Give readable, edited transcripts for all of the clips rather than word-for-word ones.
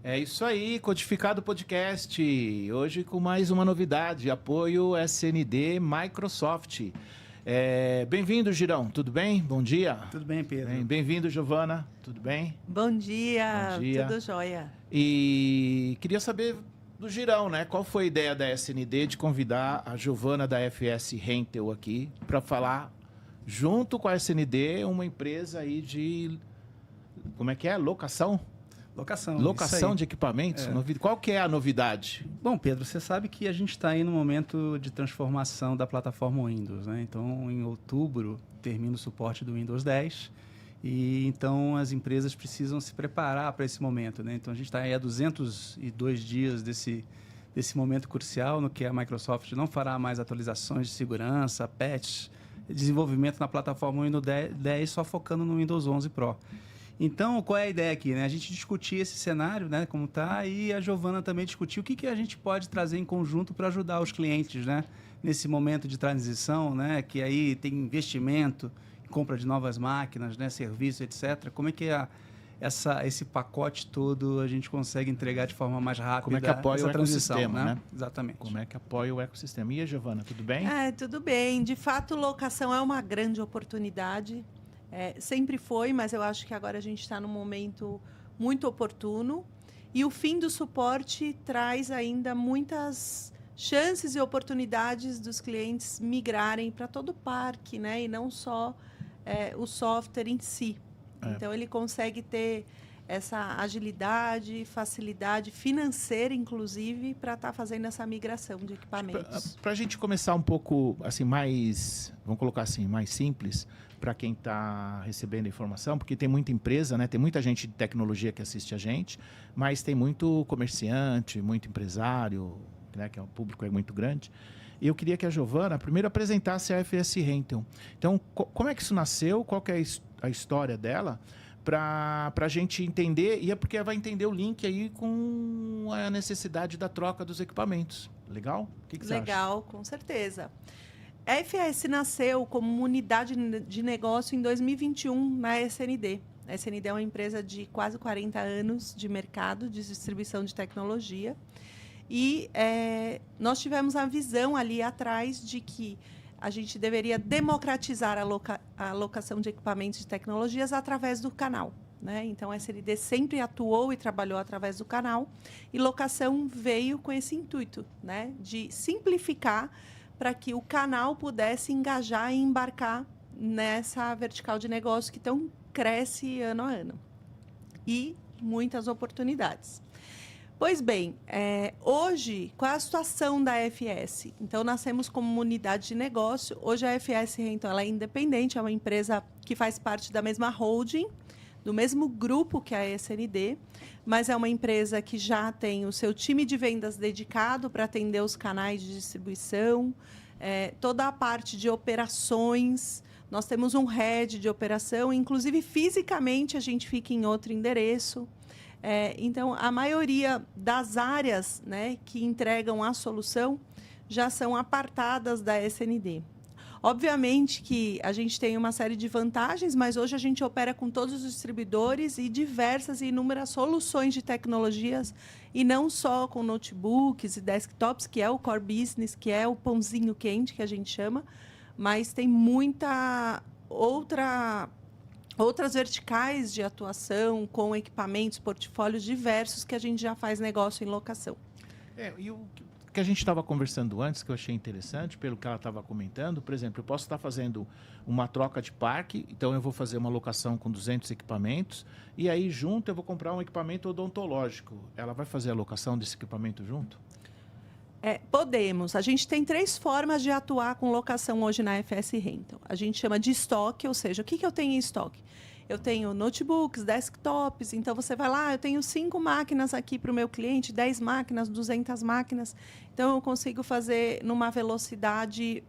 É isso aí, Codificado Podcast. Hoje com mais uma novidade, apoio SND Microsoft. Bem-vindo, Girão, tudo bem? Bom dia. Tudo bem, Pedro. Bem-vindo, Giovana, tudo bem? Bom dia, Bom dia. Tudo jóia. E queria saber do Girão, né? Qual foi a ideia da SND de convidar a Giovana da FS Rental aqui para falar, junto com a SND, uma empresa aí de... Como é que é? Locação? Locação de equipamentos? Qual que é a novidade? Bom, Pedro, você sabe que a gente está aí no momento de transformação da plataforma Windows, né? Então, em outubro, termina o suporte do Windows 10 e então as empresas precisam se preparar para esse momento, né? Então, a gente está aí há 202 dias desse momento crucial no que a Microsoft não fará mais atualizações de segurança, patch, desenvolvimento na plataforma Windows 10 só focando no Windows 11 Pro. Então, qual é a ideia aqui, né? A gente discutir esse cenário, né, como está, e a Giovana também discutir o que a gente pode trazer em conjunto para ajudar os clientes, né, nesse momento de transição, né, que aí tem investimento, compra de novas máquinas, né, serviço, etc. Como é que esse pacote todo a gente consegue entregar de forma mais rápida? Como é que apoia o ecossistema, né? Exatamente. Como é que apoia o ecossistema? E a Giovana, tudo bem? Tudo bem. De fato, locação é uma grande oportunidade. Sempre foi, mas eu acho que agora a gente está num momento muito oportuno. E o fim do suporte traz ainda muitas chances e oportunidades dos clientes migrarem para todo o parque, né? E não só o software em si. Então, ele consegue ter essa agilidade, facilidade financeira, inclusive, para estar fazendo essa migração de equipamentos. Para a gente começar um pouco assim mais, vamos colocar assim, mais simples, para quem está recebendo a informação, porque tem muita empresa, né? Tem muita gente de tecnologia que assiste a gente, mas tem muito comerciante, muito empresário, né? Que o público é muito grande. E eu queria que a Giovana primeiro apresentasse a FS Rental. Então, como é que isso nasceu? Qual que é a história dela? Para a gente entender, e é porque vai entender o link aí com a necessidade da troca dos equipamentos. Legal? O que você acha? Legal, com certeza. A FS nasceu como unidade de negócio em 2021 na SND. A SND é uma empresa de quase 40 anos de mercado de distribuição de tecnologia. E nós tivemos a visão ali atrás de que a gente deveria democratizar a locação de equipamentos de tecnologias através do canal, né? Então, a SND sempre atuou e trabalhou através do canal. E locação veio com esse intuito, né, de simplificar para que o canal pudesse engajar e embarcar nessa vertical de negócio que tão cresce ano a ano. E muitas oportunidades. Pois bem, hoje, qual é a situação da FS? Então, nascemos como uma unidade de negócio. Hoje, a FS Rental ela é independente, é uma empresa que faz parte da mesma holding, do mesmo grupo que a SND, mas é uma empresa que já tem o seu time de vendas dedicado para atender os canais de distribuição, toda a parte de operações. Nós temos um head de operação, inclusive fisicamente a gente fica em outro endereço. Então, a maioria das áreas, né, que entregam a solução já são apartadas da SND. Obviamente que a gente tem uma série de vantagens, mas hoje a gente opera com todos os distribuidores e diversas e inúmeras soluções de tecnologias, e não só com notebooks e desktops, que é o core business, que é o pãozinho quente, que a gente chama, mas tem muita outras verticais de atuação com equipamentos, portfólios diversos que a gente já faz negócio em locação. E o que a gente estava conversando antes, que eu achei interessante, pelo que ela estava comentando, por exemplo, eu posso estar fazendo uma troca de parque, então eu vou fazer uma locação com 200 equipamentos, e aí junto eu vou comprar um equipamento odontológico. Ela vai fazer a locação desse equipamento junto? Podemos. A gente tem 3 formas de atuar com locação hoje na FS Rental. A gente chama de estoque, ou seja, o que eu tenho em estoque? Eu tenho notebooks, desktops, então você vai lá, eu tenho 5 máquinas aqui para o meu cliente, 10 máquinas, 200 máquinas, então eu consigo fazer numa velocidade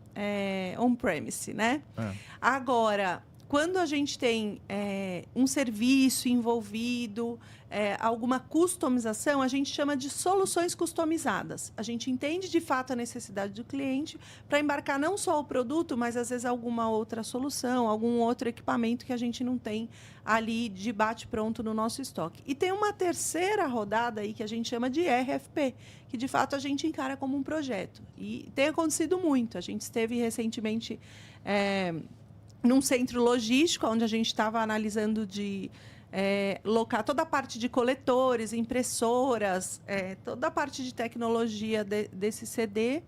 on-premise, né? Agora, quando a gente tem um serviço envolvido, alguma customização, a gente chama de soluções customizadas. A gente entende de fato a necessidade do cliente para embarcar não só o produto, mas às vezes alguma outra solução, algum outro equipamento que a gente não tem ali de bate-pronto no nosso estoque. E tem uma terceira rodada aí que a gente chama de RFP, que de fato a gente encara como um projeto. E tem acontecido muito. A gente esteve recentemente num centro logístico, onde a gente estava analisando de locar toda a parte de coletores, impressoras, toda a parte de tecnologia desse CD.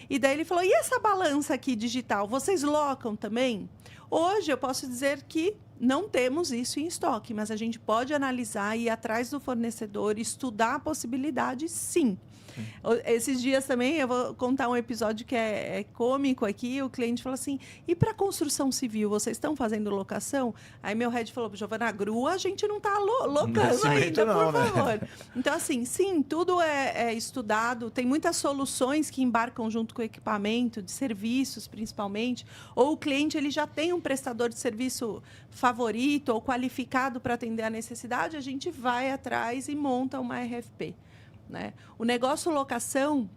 E daí ele falou, e essa balança aqui digital, vocês locam também? Hoje eu posso dizer que não temos isso em estoque, mas a gente pode analisar, ir atrás do fornecedor, estudar a possibilidade, sim. Esses dias também, eu vou contar um episódio que é cômico aqui, o cliente falou assim, e para construção civil, vocês estão fazendo locação? Aí meu head falou, Giovana, a grua a gente não está locando ainda, não, por favor. Né? Então, assim, sim, tudo é estudado, tem muitas soluções que embarcam junto com o equipamento, de serviços principalmente, ou o cliente ele já tem um prestador de serviço favorito ou qualificado para atender a necessidade, a gente vai atrás e monta uma RFP. Né? O negócio locação,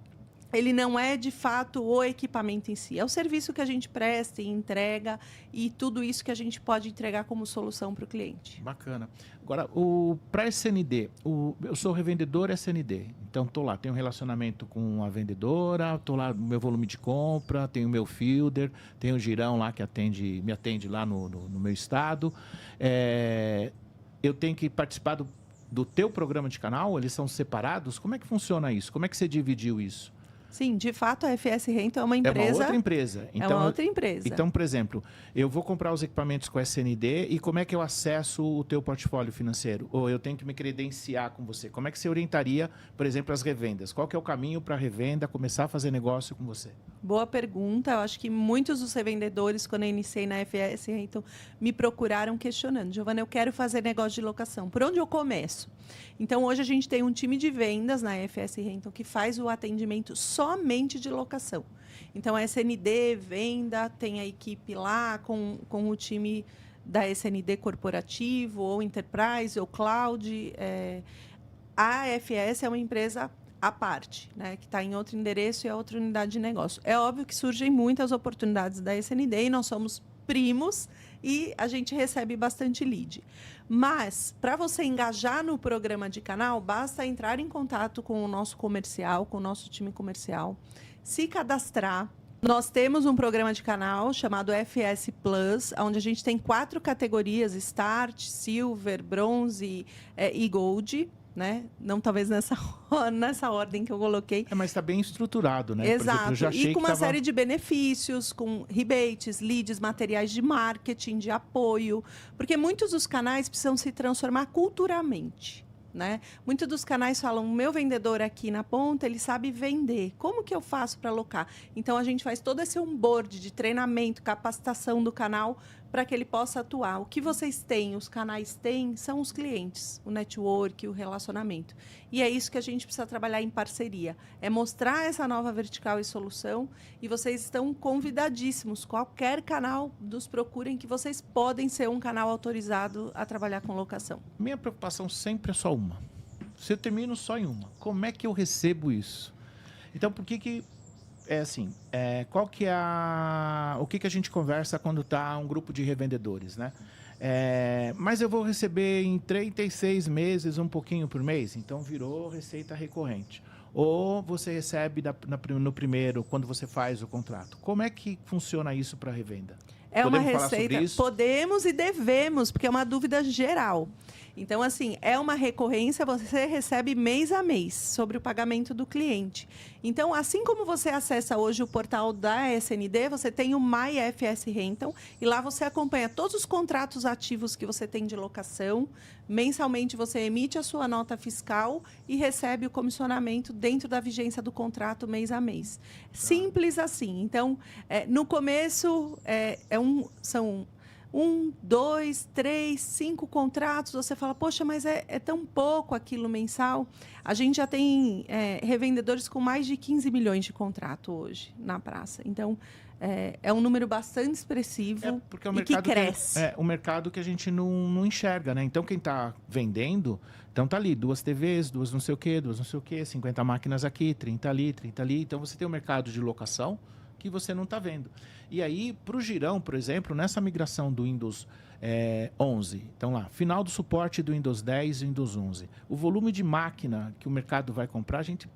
ele não é, de fato, o equipamento em si. É o serviço que a gente presta e entrega e tudo isso que a gente pode entregar como solução para o cliente. Bacana. Agora, para SND, eu sou revendedor SND. Então, estou lá, tenho um relacionamento com a vendedora, estou lá no meu volume de compra, tenho o meu fielder, tenho o girão lá que me atende lá no meu estado. Eu tenho que participar do teu programa de canal? Eles são separados? Como é que funciona isso? Como é que você dividiu isso? Sim, de fato, a FS Rental é uma empresa... É uma outra empresa. Então, é uma outra empresa. Então, por exemplo, eu vou comprar os equipamentos com SND e como é que eu acesso o teu portfólio financeiro? Ou eu tenho que me credenciar com você? Como é que você orientaria, por exemplo, as revendas? Qual que é o caminho para a revenda começar a fazer negócio com você? Boa pergunta. Eu acho que muitos dos revendedores, quando eu iniciei na FS Rental, me procuraram questionando. Giovana, eu quero fazer negócio de locação. Por onde eu começo? Então, hoje a gente tem um time de vendas na FS Rental que faz o atendimento somente de locação. Então, a SND, venda, tem a equipe lá com o time da SND corporativo, ou enterprise, ou cloud. A FS é uma empresa à parte, né, que está em outro endereço e é outra unidade de negócio. É óbvio que surgem muitas oportunidades da SND e nós somos primos e a gente recebe bastante lead. Mas, para você engajar no programa de canal, basta entrar em contato com o nosso comercial, com o nosso time comercial, se cadastrar. Nós temos um programa de canal chamado FS Plus, onde a gente tem 4 categorias, Start, Silver, Bronze e Gold. Né? Não talvez nessa ordem que eu coloquei. Mas está bem estruturado, né? Exato. Por exemplo, eu já achei e com uma série de benefícios, com rebates, leads, materiais de marketing, de apoio. Porque muitos dos canais precisam se transformar culturalmente. Né? Muitos dos canais falam, o meu vendedor aqui na ponta, ele sabe vender. Como que eu faço para alocar? Então, a gente faz todo esse onboard de treinamento, capacitação do canal para que ele possa atuar. O que vocês têm, os canais têm, são os clientes, o network, o relacionamento. E é isso que a gente precisa trabalhar em parceria. É mostrar essa nova vertical e solução e vocês estão convidadíssimos. Qualquer canal nos procurem que vocês podem ser um canal autorizado a trabalhar com locação. Minha preocupação sempre é só uma. Se eu termino só em uma, como é que eu recebo isso? Então, por que é assim, qual que é o que a gente conversa quando está um grupo de revendedores, né? Mas eu vou receber em 36 meses um pouquinho por mês, então virou receita recorrente. Ou você recebe no primeiro, quando você faz o contrato. Como é que funciona isso para a revenda? Podemos uma receita, podemos e devemos, porque é uma dúvida geral. Então, assim, é uma recorrência, você recebe mês a mês sobre o pagamento do cliente. Então, assim como você acessa hoje o portal da SND, você tem o MyFS Rental e lá você acompanha todos os contratos ativos que você tem de locação. Mensalmente, você emite a sua nota fiscal e recebe o comissionamento dentro da vigência do contrato mês a mês. Simples assim. Então, no começo, são 1, 2, 3, 5 contratos, você fala, poxa, mas é tão pouco aquilo mensal. A gente já tem revendedores com mais de 15 milhões de contrato hoje na praça. Então, é um número bastante expressivo porque é um e mercado que cresce. É um mercado que a gente não enxerga, né? Então, quem está vendendo, então tá ali, 2 TVs, 2 não sei o quê, 2 não sei o quê, 50 máquinas aqui, 30 ali, 30 ali. Então, você tem um mercado de locação que você não está vendo. E aí, para o Girão, por exemplo, nessa migração do Windows 11, então lá, final do suporte do Windows 10 e Windows 11, o volume de máquina que o mercado vai comprar, a gente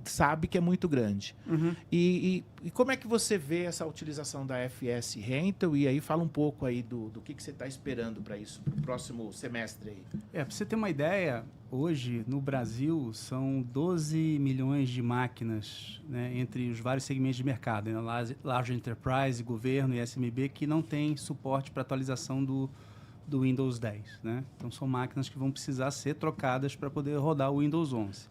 sabe que é muito grande. Uhum. E como é que você vê essa utilização da FS Rental? E aí fala um pouco aí do que você está esperando para isso, para o próximo semestre aí. Para você ter uma ideia, hoje no Brasil são 12 milhões de máquinas, né, entre os vários segmentos de mercado, né, Large Enterprise, governo e SMB, que não tem suporte para atualização do Windows 10. Né? Então, são máquinas que vão precisar ser trocadas para poder rodar o Windows 11.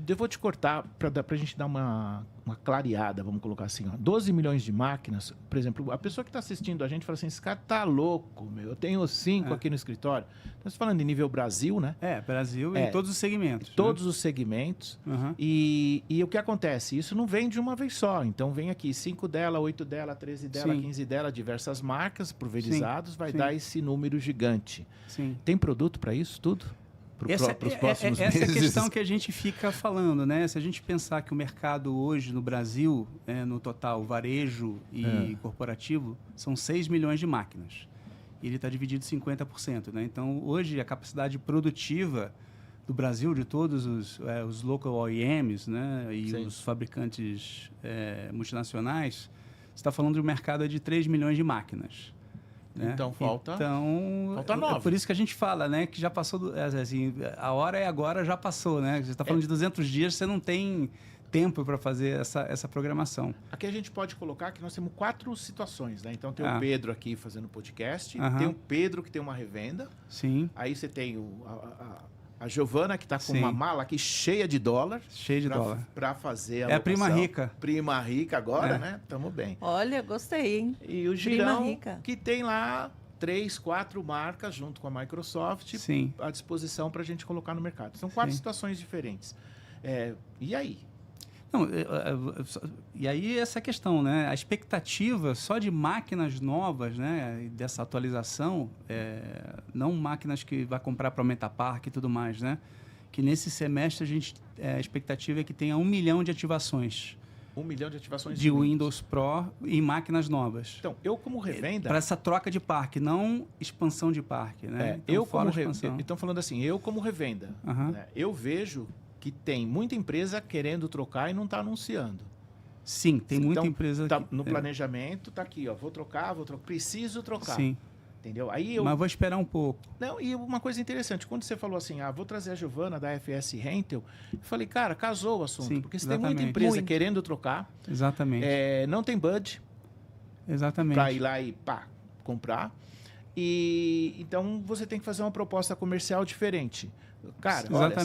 Eu vou te cortar para a gente dar uma clareada, vamos colocar assim. 12 milhões de máquinas, por exemplo, a pessoa que está assistindo a gente fala assim, esse cara tá louco, meu, eu tenho 5 aqui no escritório. Estamos falando de nível Brasil, né? Brasil em todos os segmentos. Todos os segmentos. Uhum. E o que acontece? Isso não vem de uma vez só. Então, vem aqui 5 dela, 8 dela, 13 dela, 15 dela, diversas marcas pulverizados, vai dar esse número gigante. Sim. Tem produto para isso tudo? Para os próximos meses? Essa é a questão que a gente fica falando, né? Se a gente pensar que o mercado hoje no Brasil, no total, varejo e corporativo, são 6 milhões de máquinas. E ele está dividido 50%. Né? Então, hoje, a capacidade produtiva do Brasil, de todos os local OEMs, né? E Sim. os fabricantes multinacionais, você está falando de um mercado de 3 milhões de máquinas. Né? Então, falta 9. É por isso que a gente fala, né, que já passou, assim, a hora é agora, já passou, né? Você está falando de 200 dias, você não tem tempo para fazer essa programação. Aqui a gente pode colocar que nós temos 4 situações, né? Então, tem o Pedro aqui fazendo podcast, tem o Pedro que tem uma revenda. Sim. Aí você tem a Giovana, que está com uma mala aqui cheia de dólar. Cheia de dólar. Para fazer a locação. Prima rica. Prima rica agora, né? Tamo bem. Olha, gostei, hein? E o Girão, que tem lá 3, 4 marcas junto com a Microsoft à disposição para a gente colocar no mercado. São 4 situações diferentes. E aí? Não, e aí essa questão, né? A expectativa só de máquinas novas, né? Dessa atualização, não máquinas que vai comprar para aumentar parque e tudo mais, né? Que nesse semestre a expectativa é que tenha 1 milhão de ativações. 1 milhão de ativações de Windows Pro em máquinas novas. Então, eu como revenda... Para essa troca de parque, não expansão de parque, né? Então, eu como revenda... Então, falando assim, eu como revenda, né? Eu vejo que tem muita empresa querendo trocar e não está anunciando. Sim, tem muita empresa... No planejamento, está aqui, ó, vou trocar, preciso trocar. Sim. Entendeu? Aí Mas vou esperar um pouco. Não, e uma coisa interessante, quando você falou assim, vou trazer a Giovana da FS Rental, eu falei, cara, casou o assunto. Sim, porque você tem muita empresa querendo trocar. Exatamente. Não tem budget. Exatamente. Para ir lá e comprar. E então você tem que fazer uma proposta comercial diferente. Cara, olha,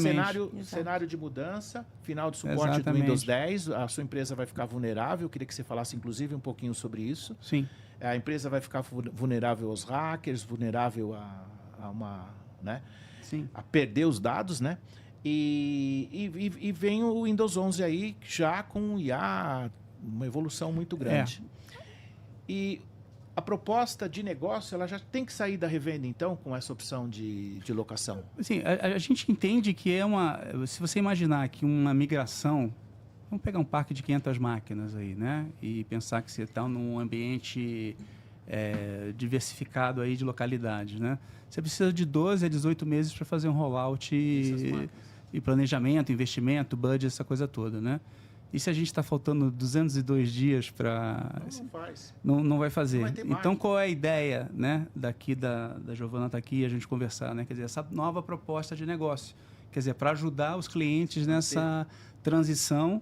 cenário de mudança, final de suporte do Windows 10, a sua empresa vai ficar vulnerável. Eu queria que você falasse, inclusive, um pouquinho sobre isso. Sim. A empresa vai ficar vulnerável aos hackers, vulnerável a uma, né? Sim. A perder os dados, né? E vem o Windows 11 aí já com IA, uma evolução muito grande. E a proposta de negócio, ela já tem que sair da revenda, então, com essa opção de locação? Sim, a gente entende que se você imaginar que uma migração... Vamos pegar um parque de 500 máquinas aí, né? E pensar que você está num ambiente diversificado aí de localidades, né? Você precisa de 12 a 18 meses para fazer um rollout e planejamento, investimento, budget, essa coisa toda, né? E se a gente está faltando 202 dias para... Não faz. Não vai fazer. Não vai então, qual é a ideia, né? Daqui da Giovana estar aqui e a gente conversar, né? Quer dizer, essa nova proposta de negócio. Quer dizer, para ajudar os clientes nessa transição,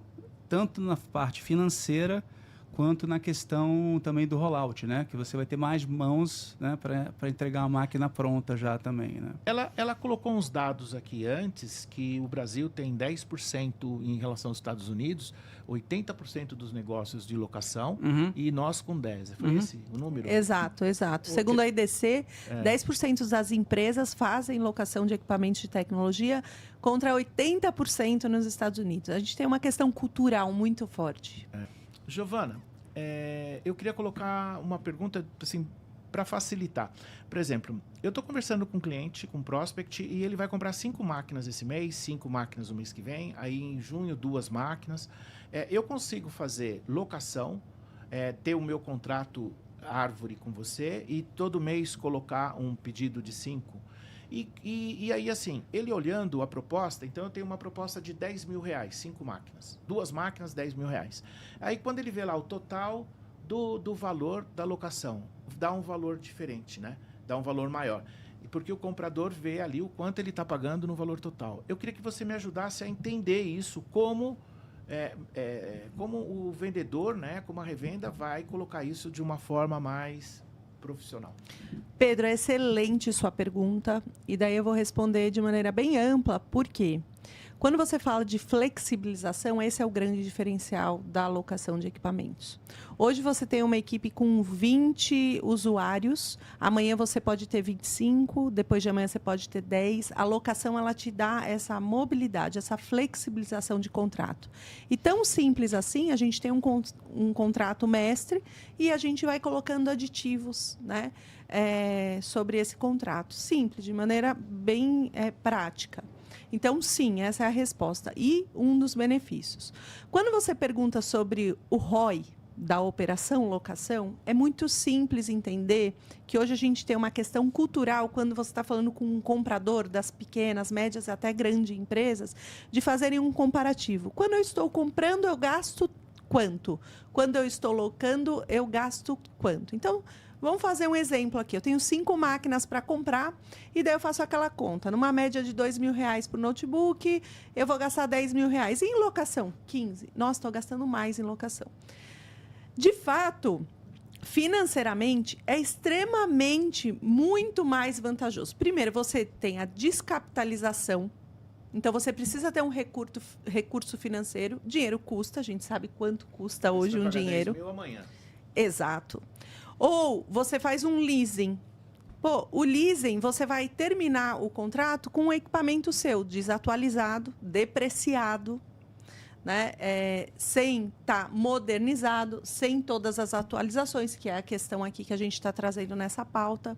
tanto na parte financeira quanto na questão também do rollout, né? Que você vai ter mais mãos, né, para entregar a máquina pronta já também, né? Ela colocou uns dados aqui antes, que o Brasil tem 10% em relação aos Estados Unidos, 80% dos negócios de locação, e nós com 10%. Foi esse o número? Exato. Segundo a IDC, 10% das empresas fazem locação de equipamentos de tecnologia contra 80% nos Estados Unidos. A gente tem uma questão cultural muito forte. Giovana, eu queria colocar uma pergunta assim, para facilitar. Por exemplo, eu estou conversando com um cliente, com um prospect, e ele vai comprar 5 máquinas esse mês, 5 máquinas no mês que vem, aí em junho 2 máquinas. Eu consigo fazer locação, ter o meu contrato árvore com você e todo mês colocar um pedido de 5. E aí, assim, ele olhando a proposta, então eu tenho uma proposta de R$10.000, 5 máquinas. 2 máquinas, R$10.000. Aí, quando ele vê lá o total do valor da locação, dá um valor diferente, né? Dá um valor maior. Porque o comprador vê ali o quanto ele está pagando no valor total. Eu queria que você me ajudasse a entender isso, como o vendedor, né, como a revenda, vai colocar isso de uma forma mais profissional. Pedro, é excelente sua pergunta, e daí eu vou responder de maneira bem ampla. Por quê? Quando você fala de flexibilização, esse é o grande diferencial da alocação de equipamentos. Hoje você tem uma equipe com 20 usuários, amanhã você pode ter 25, depois de amanhã você pode ter 10. A alocação, ela te dá essa mobilidade, essa flexibilização de contrato. E tão simples assim, a gente tem um contrato mestre e a gente vai colocando aditivos, né, sobre esse contrato. Simples, de maneira bem prática. Então, sim, essa é a resposta. E um dos benefícios. Quando você pergunta sobre o ROI da operação locação, é muito simples entender que hoje a gente tem uma questão cultural, quando você está falando com um comprador das pequenas, médias e até grandes empresas, de fazerem um comparativo. Quando eu estou comprando, eu gasto quanto? Quando eu estou locando, eu gasto quanto? Então, vamos fazer um exemplo aqui. Eu tenho 5 máquinas para comprar e daí eu faço aquela conta. Numa média de R$2.000 por notebook, eu vou gastar R$10.000. E em locação? 15. Nossa, estou gastando mais em locação. De fato, financeiramente, é extremamente muito mais vantajoso. Primeiro, você tem a descapitalização. Então, você precisa ter um recurso financeiro. Dinheiro custa, a gente sabe quanto custa hoje um dinheiro. R$10.000 amanhã. Exato. Ou você faz um leasing. Pô, o leasing, você vai terminar o contrato com um equipamento seu desatualizado, depreciado, né? Sem estar modernizado, sem todas as atualizações, que é a questão aqui que a gente está trazendo nessa pauta.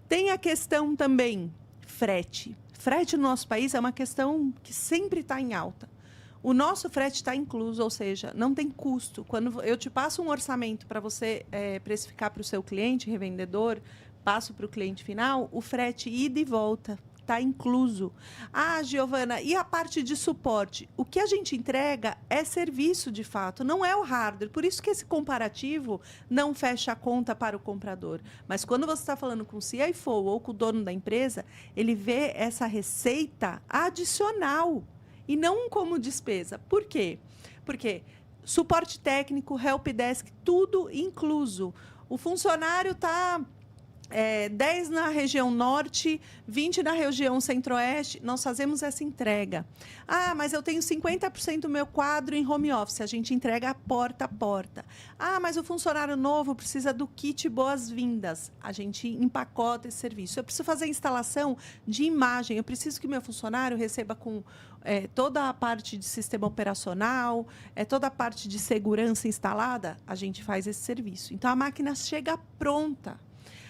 Tem a questão também frete. Frete no nosso país é uma questão que sempre está em alta. O nosso frete está incluso, ou seja, não tem custo. Quando eu te passo um orçamento para você precificar para o seu cliente, revendedor, passo para o cliente final, o frete ida e volta está incluso. Ah, Giovana, e a parte de suporte? O que a gente entrega é serviço, de fato, não é o hardware. Por isso que esse comparativo não fecha a conta para o comprador. Mas quando você está falando com o CFO ou com o dono da empresa, ele vê essa receita adicional e não como despesa. Por quê? Porque suporte técnico, helpdesk, tudo incluso. O funcionário está 10 na região norte, 20 na região centro-oeste, nós fazemos essa entrega. Ah, mas eu tenho 50% do meu quadro em home office, a gente entrega porta a porta. Ah, mas o funcionário novo precisa do kit boas-vindas, a gente empacota esse serviço. Eu preciso fazer instalação de imagem, eu preciso que o meu funcionário receba com toda a parte de sistema operacional, toda a parte de segurança instalada, a gente faz esse serviço. Então, a máquina chega pronta.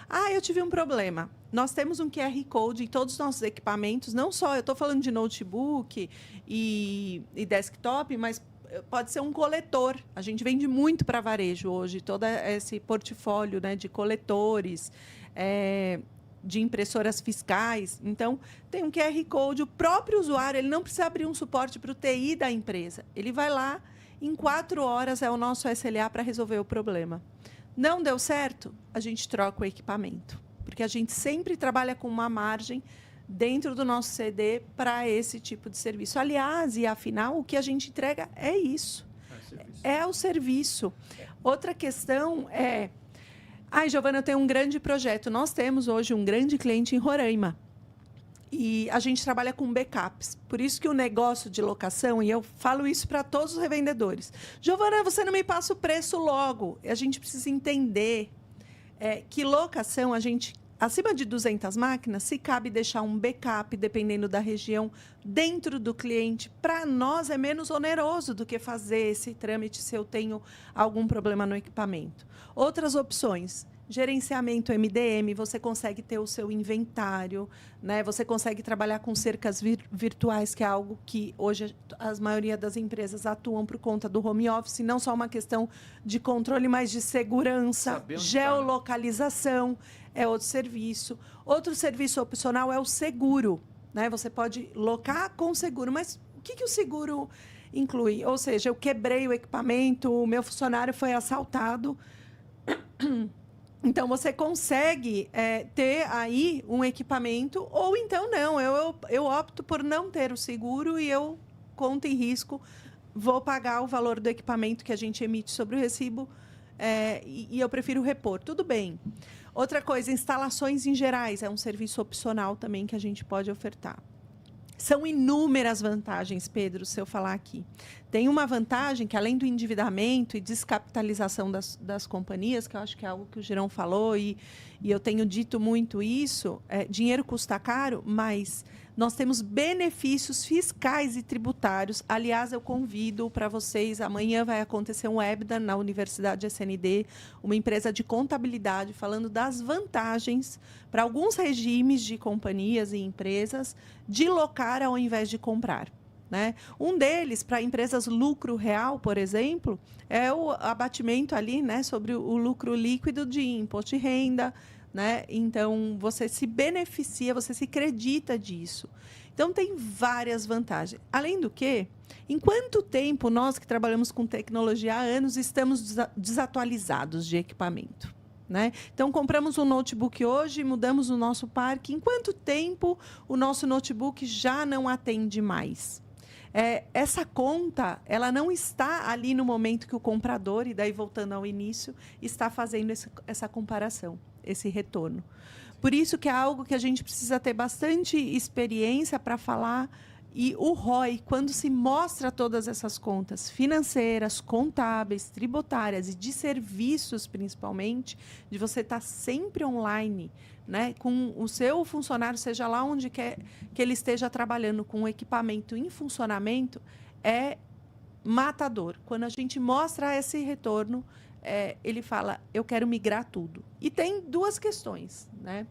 Ah, eu tive um problema. Nós temos um QR Code em todos os nossos equipamentos, não só, eu estou falando de notebook e desktop, mas pode ser um coletor. A gente vende muito para varejo hoje, todo esse portfólio, né, de coletores, de impressoras fiscais. Então, tem um QR Code, o próprio usuário, ele não precisa abrir um suporte para o TI da empresa. Ele vai lá, em 4 horas é o nosso SLA para resolver o problema. Não deu certo, a gente troca o equipamento. Porque a gente sempre trabalha com uma margem dentro do nosso CD para esse tipo de serviço. Aliás, e afinal, o que a gente entrega é isso. É o serviço. Outra questão é... Giovana, eu tenho um grande projeto. Nós temos hoje um grande cliente em Roraima. E a gente trabalha com backups. Por isso que o negócio de locação, e eu falo isso para todos os revendedores. Giovana, você não me passa o preço logo. A gente precisa entender que locação, acima de 200 máquinas, se cabe deixar um backup, dependendo da região, dentro do cliente. Para nós é menos oneroso do que fazer esse trâmite se eu tenho algum problema no equipamento. Outras opções... Gerenciamento MDM, você consegue ter o seu inventário, né? Você consegue trabalhar com cercas virtuais, que é algo que hoje a maioria das empresas atuam por conta do home office, não só uma questão de controle, mas de segurança, geolocalização, é outro serviço. Outro serviço opcional é o seguro, né? Você pode locar com seguro, mas o que o seguro inclui? Ou seja, eu quebrei o equipamento, o meu funcionário foi assaltado... Então, você consegue ter aí um equipamento, ou então não. Eu opto por não ter o seguro e eu, conta em risco, vou pagar o valor do equipamento que a gente emite sobre o recibo e eu prefiro repor. Tudo bem. Outra coisa, instalações em gerais. É um serviço opcional também que a gente pode ofertar. São inúmeras vantagens, Pedro, se eu falar aqui. Tem uma vantagem que, além do endividamento e descapitalização das companhias, que eu acho que é algo que o Girão falou, e eu tenho dito muito isso, dinheiro custa caro, mas nós temos benefícios fiscais e tributários. Aliás, eu convido para vocês, amanhã vai acontecer um webinar na Universidade SND, uma empresa de contabilidade, falando das vantagens para alguns regimes de companhias e empresas de locar ao invés de comprar. Né? Um deles, para empresas lucro real, por exemplo, é o abatimento ali, né, sobre o lucro líquido de imposto de renda. Né? Então, você se beneficia, você se acredita disso. Então, tem várias vantagens. Além do que, em quanto tempo nós que trabalhamos com tecnologia há anos estamos desatualizados de equipamento? Né? Então, compramos um notebook hoje, mudamos o nosso parque. Em quanto tempo o nosso notebook já não atende mais? Essa conta, ela não está ali no momento que o comprador, e daí voltando ao início, está fazendo essa comparação, esse retorno. Por isso que é algo que a gente precisa ter bastante experiência para falar. E o ROI, quando se mostra todas essas contas financeiras, contábeis, tributárias e de serviços, principalmente, de você estar sempre online, né, com o seu funcionário, seja lá onde quer que ele esteja trabalhando, com o equipamento em funcionamento, é matador. Quando a gente mostra esse retorno, ele fala, eu quero migrar tudo. E tem duas questões, né?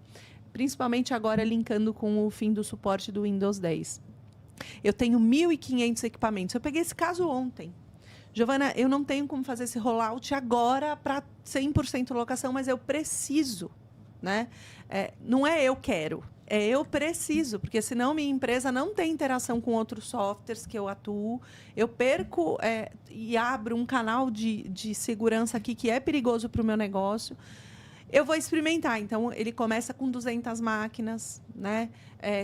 Principalmente agora linkando com o fim do suporte do Windows 10. Eu tenho 1.500 equipamentos. Eu peguei esse caso ontem. Giovana, eu não tenho como fazer esse rollout agora para 100% locação, mas eu preciso. Né? Não é eu quero, é eu preciso, porque senão minha empresa não tem interação com outros softwares que eu atuo. Eu perco e abro um canal de segurança aqui que é perigoso para o meu negócio. Eu vou experimentar. Então, ele começa com 200 máquinas, né?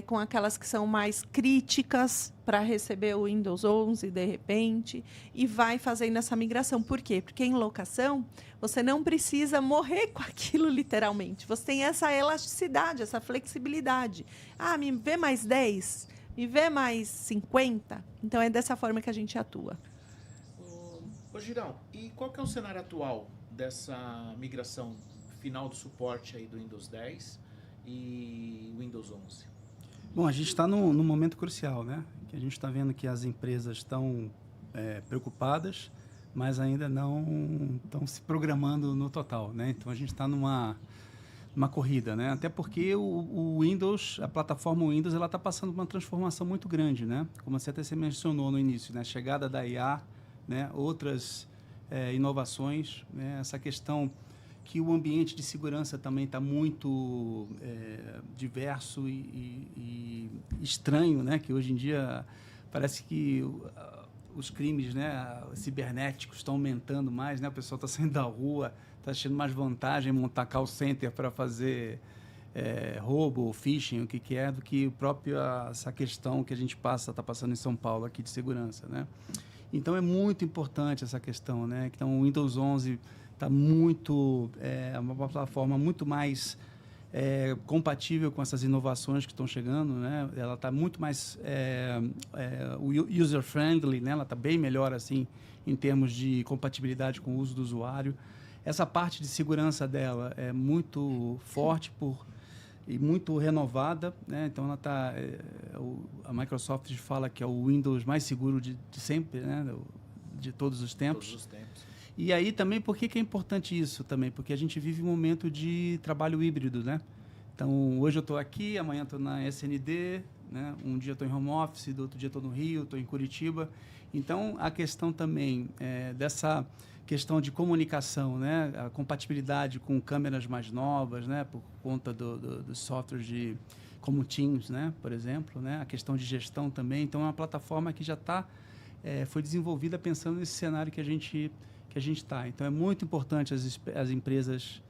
Com aquelas que são mais críticas para receber o Windows 11, de repente, e vai fazendo essa migração. Por quê? Porque em locação, você não precisa morrer com aquilo, literalmente. Você tem essa elasticidade, essa flexibilidade. Me vê mais 10? Me vê mais 50? Então, é dessa forma que a gente atua. Ô Girão, e qual que é o cenário atual dessa migração final do suporte aí do Windows 10 e Windows 11? Bom, a gente está num momento crucial, né? Que a gente está vendo que as empresas estão preocupadas, mas ainda não estão se programando no total, né? Então, a gente está numa corrida, né? Até porque o Windows, a plataforma Windows, ela está passando por uma transformação muito grande, né? Como você até mencionou no início, né? A chegada da IA, né? Outras inovações, né? Essa questão que o ambiente de segurança também está muito diverso e estranho, né? Que hoje em dia parece que os crimes, né, cibernéticos estão aumentando mais, né? O pessoal está saindo da rua, está achando mais vantagem montar call center para fazer roubo, phishing, o que é, do que essa questão que a gente está passando em São Paulo aqui de segurança, né? Então, é muito importante essa questão, né? Então, o Windows 11 está muito... É uma plataforma muito mais compatível com essas inovações que estão chegando, né? Ela está muito mais user-friendly, né? Ela está bem melhor, assim, em termos de compatibilidade com o uso do usuário. Essa parte de segurança dela é muito forte e muito renovada, né? Então, ela está... a Microsoft fala que é o Windows mais seguro de sempre, né? De todos os tempos. Todos os tempos. E aí também, por que é importante isso também? Porque a gente vive um momento de trabalho híbrido, né? Então, hoje eu estou aqui, amanhã estou na SND, né? Um dia estou em home office, do outro dia estou no Rio, estou em Curitiba. Então, a questão também dessa questão de comunicação, né? A compatibilidade com câmeras mais novas, né? Por conta dos softwares como Teams, né? Por exemplo, né? A questão de gestão também. Então, é uma plataforma que já foi desenvolvida pensando nesse cenário que a gente está. Então, é muito importante as empresas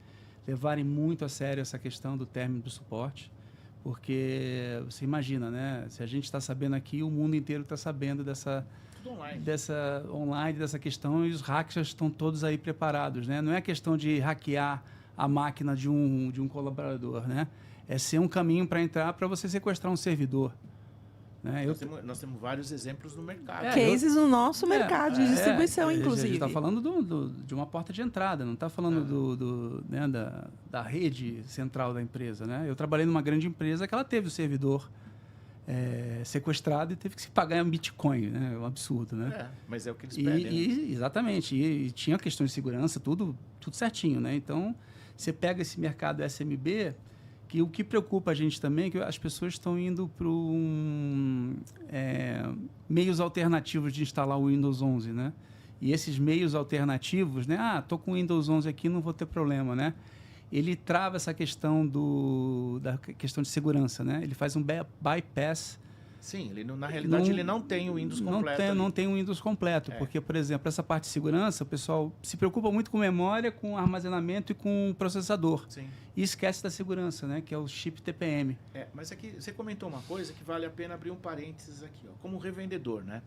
levarem muito a sério essa questão do término do suporte, porque você imagina, né? Se a gente está sabendo aqui, o mundo inteiro está sabendo dessa questão, e os hackers estão todos aí preparados, né? Não é questão de hackear a máquina de um colaborador, né? É ser um caminho para entrar para você sequestrar um servidor. Né? Nós temos vários exemplos no mercado. Cases no nosso mercado de distribuição, inclusive. A gente está falando de uma porta de entrada, não está falando né, da rede central da empresa. Né? Eu trabalhei numa grande empresa que ela teve o servidor sequestrado e teve que se pagar em Bitcoin. Né? É um absurdo. Né? Mas é o que eles pedem. Exatamente. E tinha questão de segurança, tudo certinho. Né? Então, você pega esse mercado SMB... que o que preocupa a gente também é que as pessoas estão indo para meios alternativos de instalar o Windows 11, né? E esses meios alternativos, né? Estou com o Windows 11 aqui, não vou ter problema, né? Ele trava essa questão da questão de segurança, né? Ele faz um bypass. Sim, na realidade ele não tem o Windows completo. Não tem o Windows completo, porque, por exemplo, essa parte de segurança, o pessoal se preocupa muito com memória, com armazenamento e com processador. Sim. E esquece da segurança, né? Que é o chip TPM. Mas aqui você comentou uma coisa que vale a pena abrir um parênteses aqui, ó, como revendedor, né?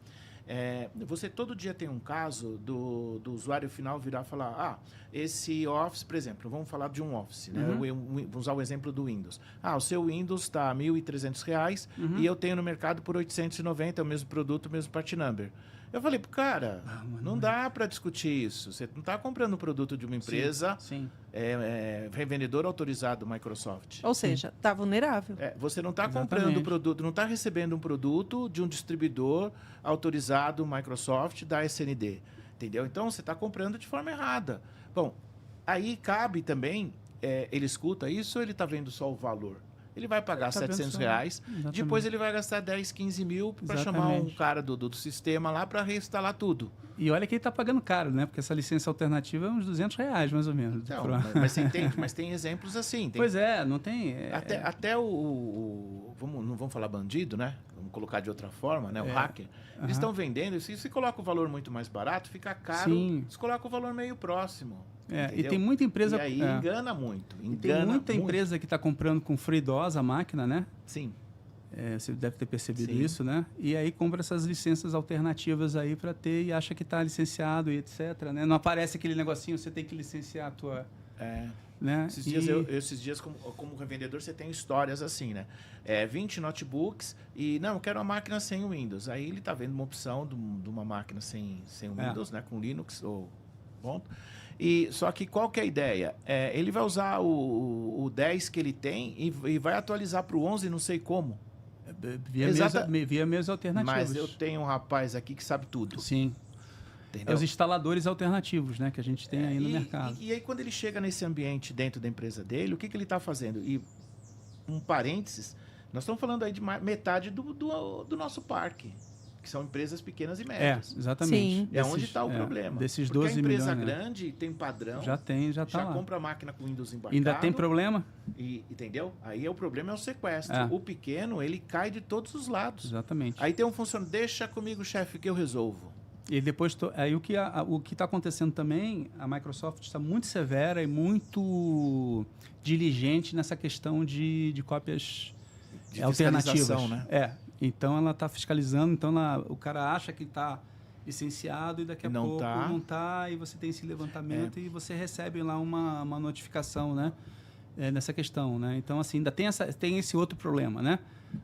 Você todo dia tem um caso do usuário final virar e falar, esse Office, por exemplo, vamos falar de um Office, né? Vamos usar o exemplo do Windows. O seu Windows está R$ 1.300 e eu tenho no mercado por R$ 890, é o mesmo produto, o mesmo part number. Eu falei, cara, não dá para discutir isso. Você não está comprando um produto de uma empresa revendedor autorizado Microsoft. Ou seja, está vulnerável. Você não está comprando produto, não está recebendo um produto de um distribuidor autorizado Microsoft da SND. Entendeu? Então, você está comprando de forma errada. Bom, aí cabe também, ele escuta isso ou ele está vendo só o valor? Ele vai pagar R$700, depois ele vai gastar 10, 15 mil para chamar um cara do sistema lá para reinstalar tudo. E olha que ele está pagando caro, né? Porque essa licença alternativa é uns R$200, mais ou menos. Não, mas tem exemplos assim. Pois não tem... Até não vamos falar bandido, né? Vamos colocar de outra forma, né? O hacker. Eles estão vendendo, se você coloca o valor muito mais barato, fica caro, você coloca o valor meio próximo. E tem muita empresa... E aí engana muito. Tem muita empresa que está comprando com FreeDOS a máquina, né? Sim. Você deve ter percebido isso, né? E aí compra essas licenças alternativas aí para ter e acha que está licenciado e etc. Né? Não aparece aquele negocinho, você tem que licenciar a tua... Né? Esses dias como revendedor, você tem histórias assim, né? 20 notebooks e, não, eu quero uma máquina sem Windows. Aí ele está vendo uma opção de uma máquina sem Windows, né? Com Linux ou... Bom. Só que qual que é a ideia? Ele vai usar o 10 que ele tem e vai atualizar para o 11 não sei como. Via meios alternativos. Mas eu tenho um rapaz aqui que sabe tudo. Sim. Os instaladores alternativos, né, que a gente tem aí no mercado. E aí, quando ele chega nesse ambiente dentro da empresa dele, o que ele está fazendo? E um parênteses, nós estamos falando aí de metade do nosso parque, que são empresas pequenas e médias. Exatamente. Sim. Onde está o problema. Desses 12 milhões. Porque a empresa grande tem padrão. Já está lá. Compra a máquina com Windows embarcado. Ainda tem problema? Entendeu? Aí o problema é o sequestro. O pequeno, ele cai de todos os lados. Exatamente. Aí tem um funcionário, deixa comigo, chefe, que eu resolvo. E depois, aí o que está acontecendo também, a Microsoft está muito severa e muito diligente nessa questão de cópias alternativas. Né? Então ela está fiscalizando, então o cara acha que está licenciado e daqui a Não pouco tá. não está, e você tem esse levantamento e você recebe lá uma notificação, né? Nessa questão, né? Então, assim, ainda tem esse outro problema, né?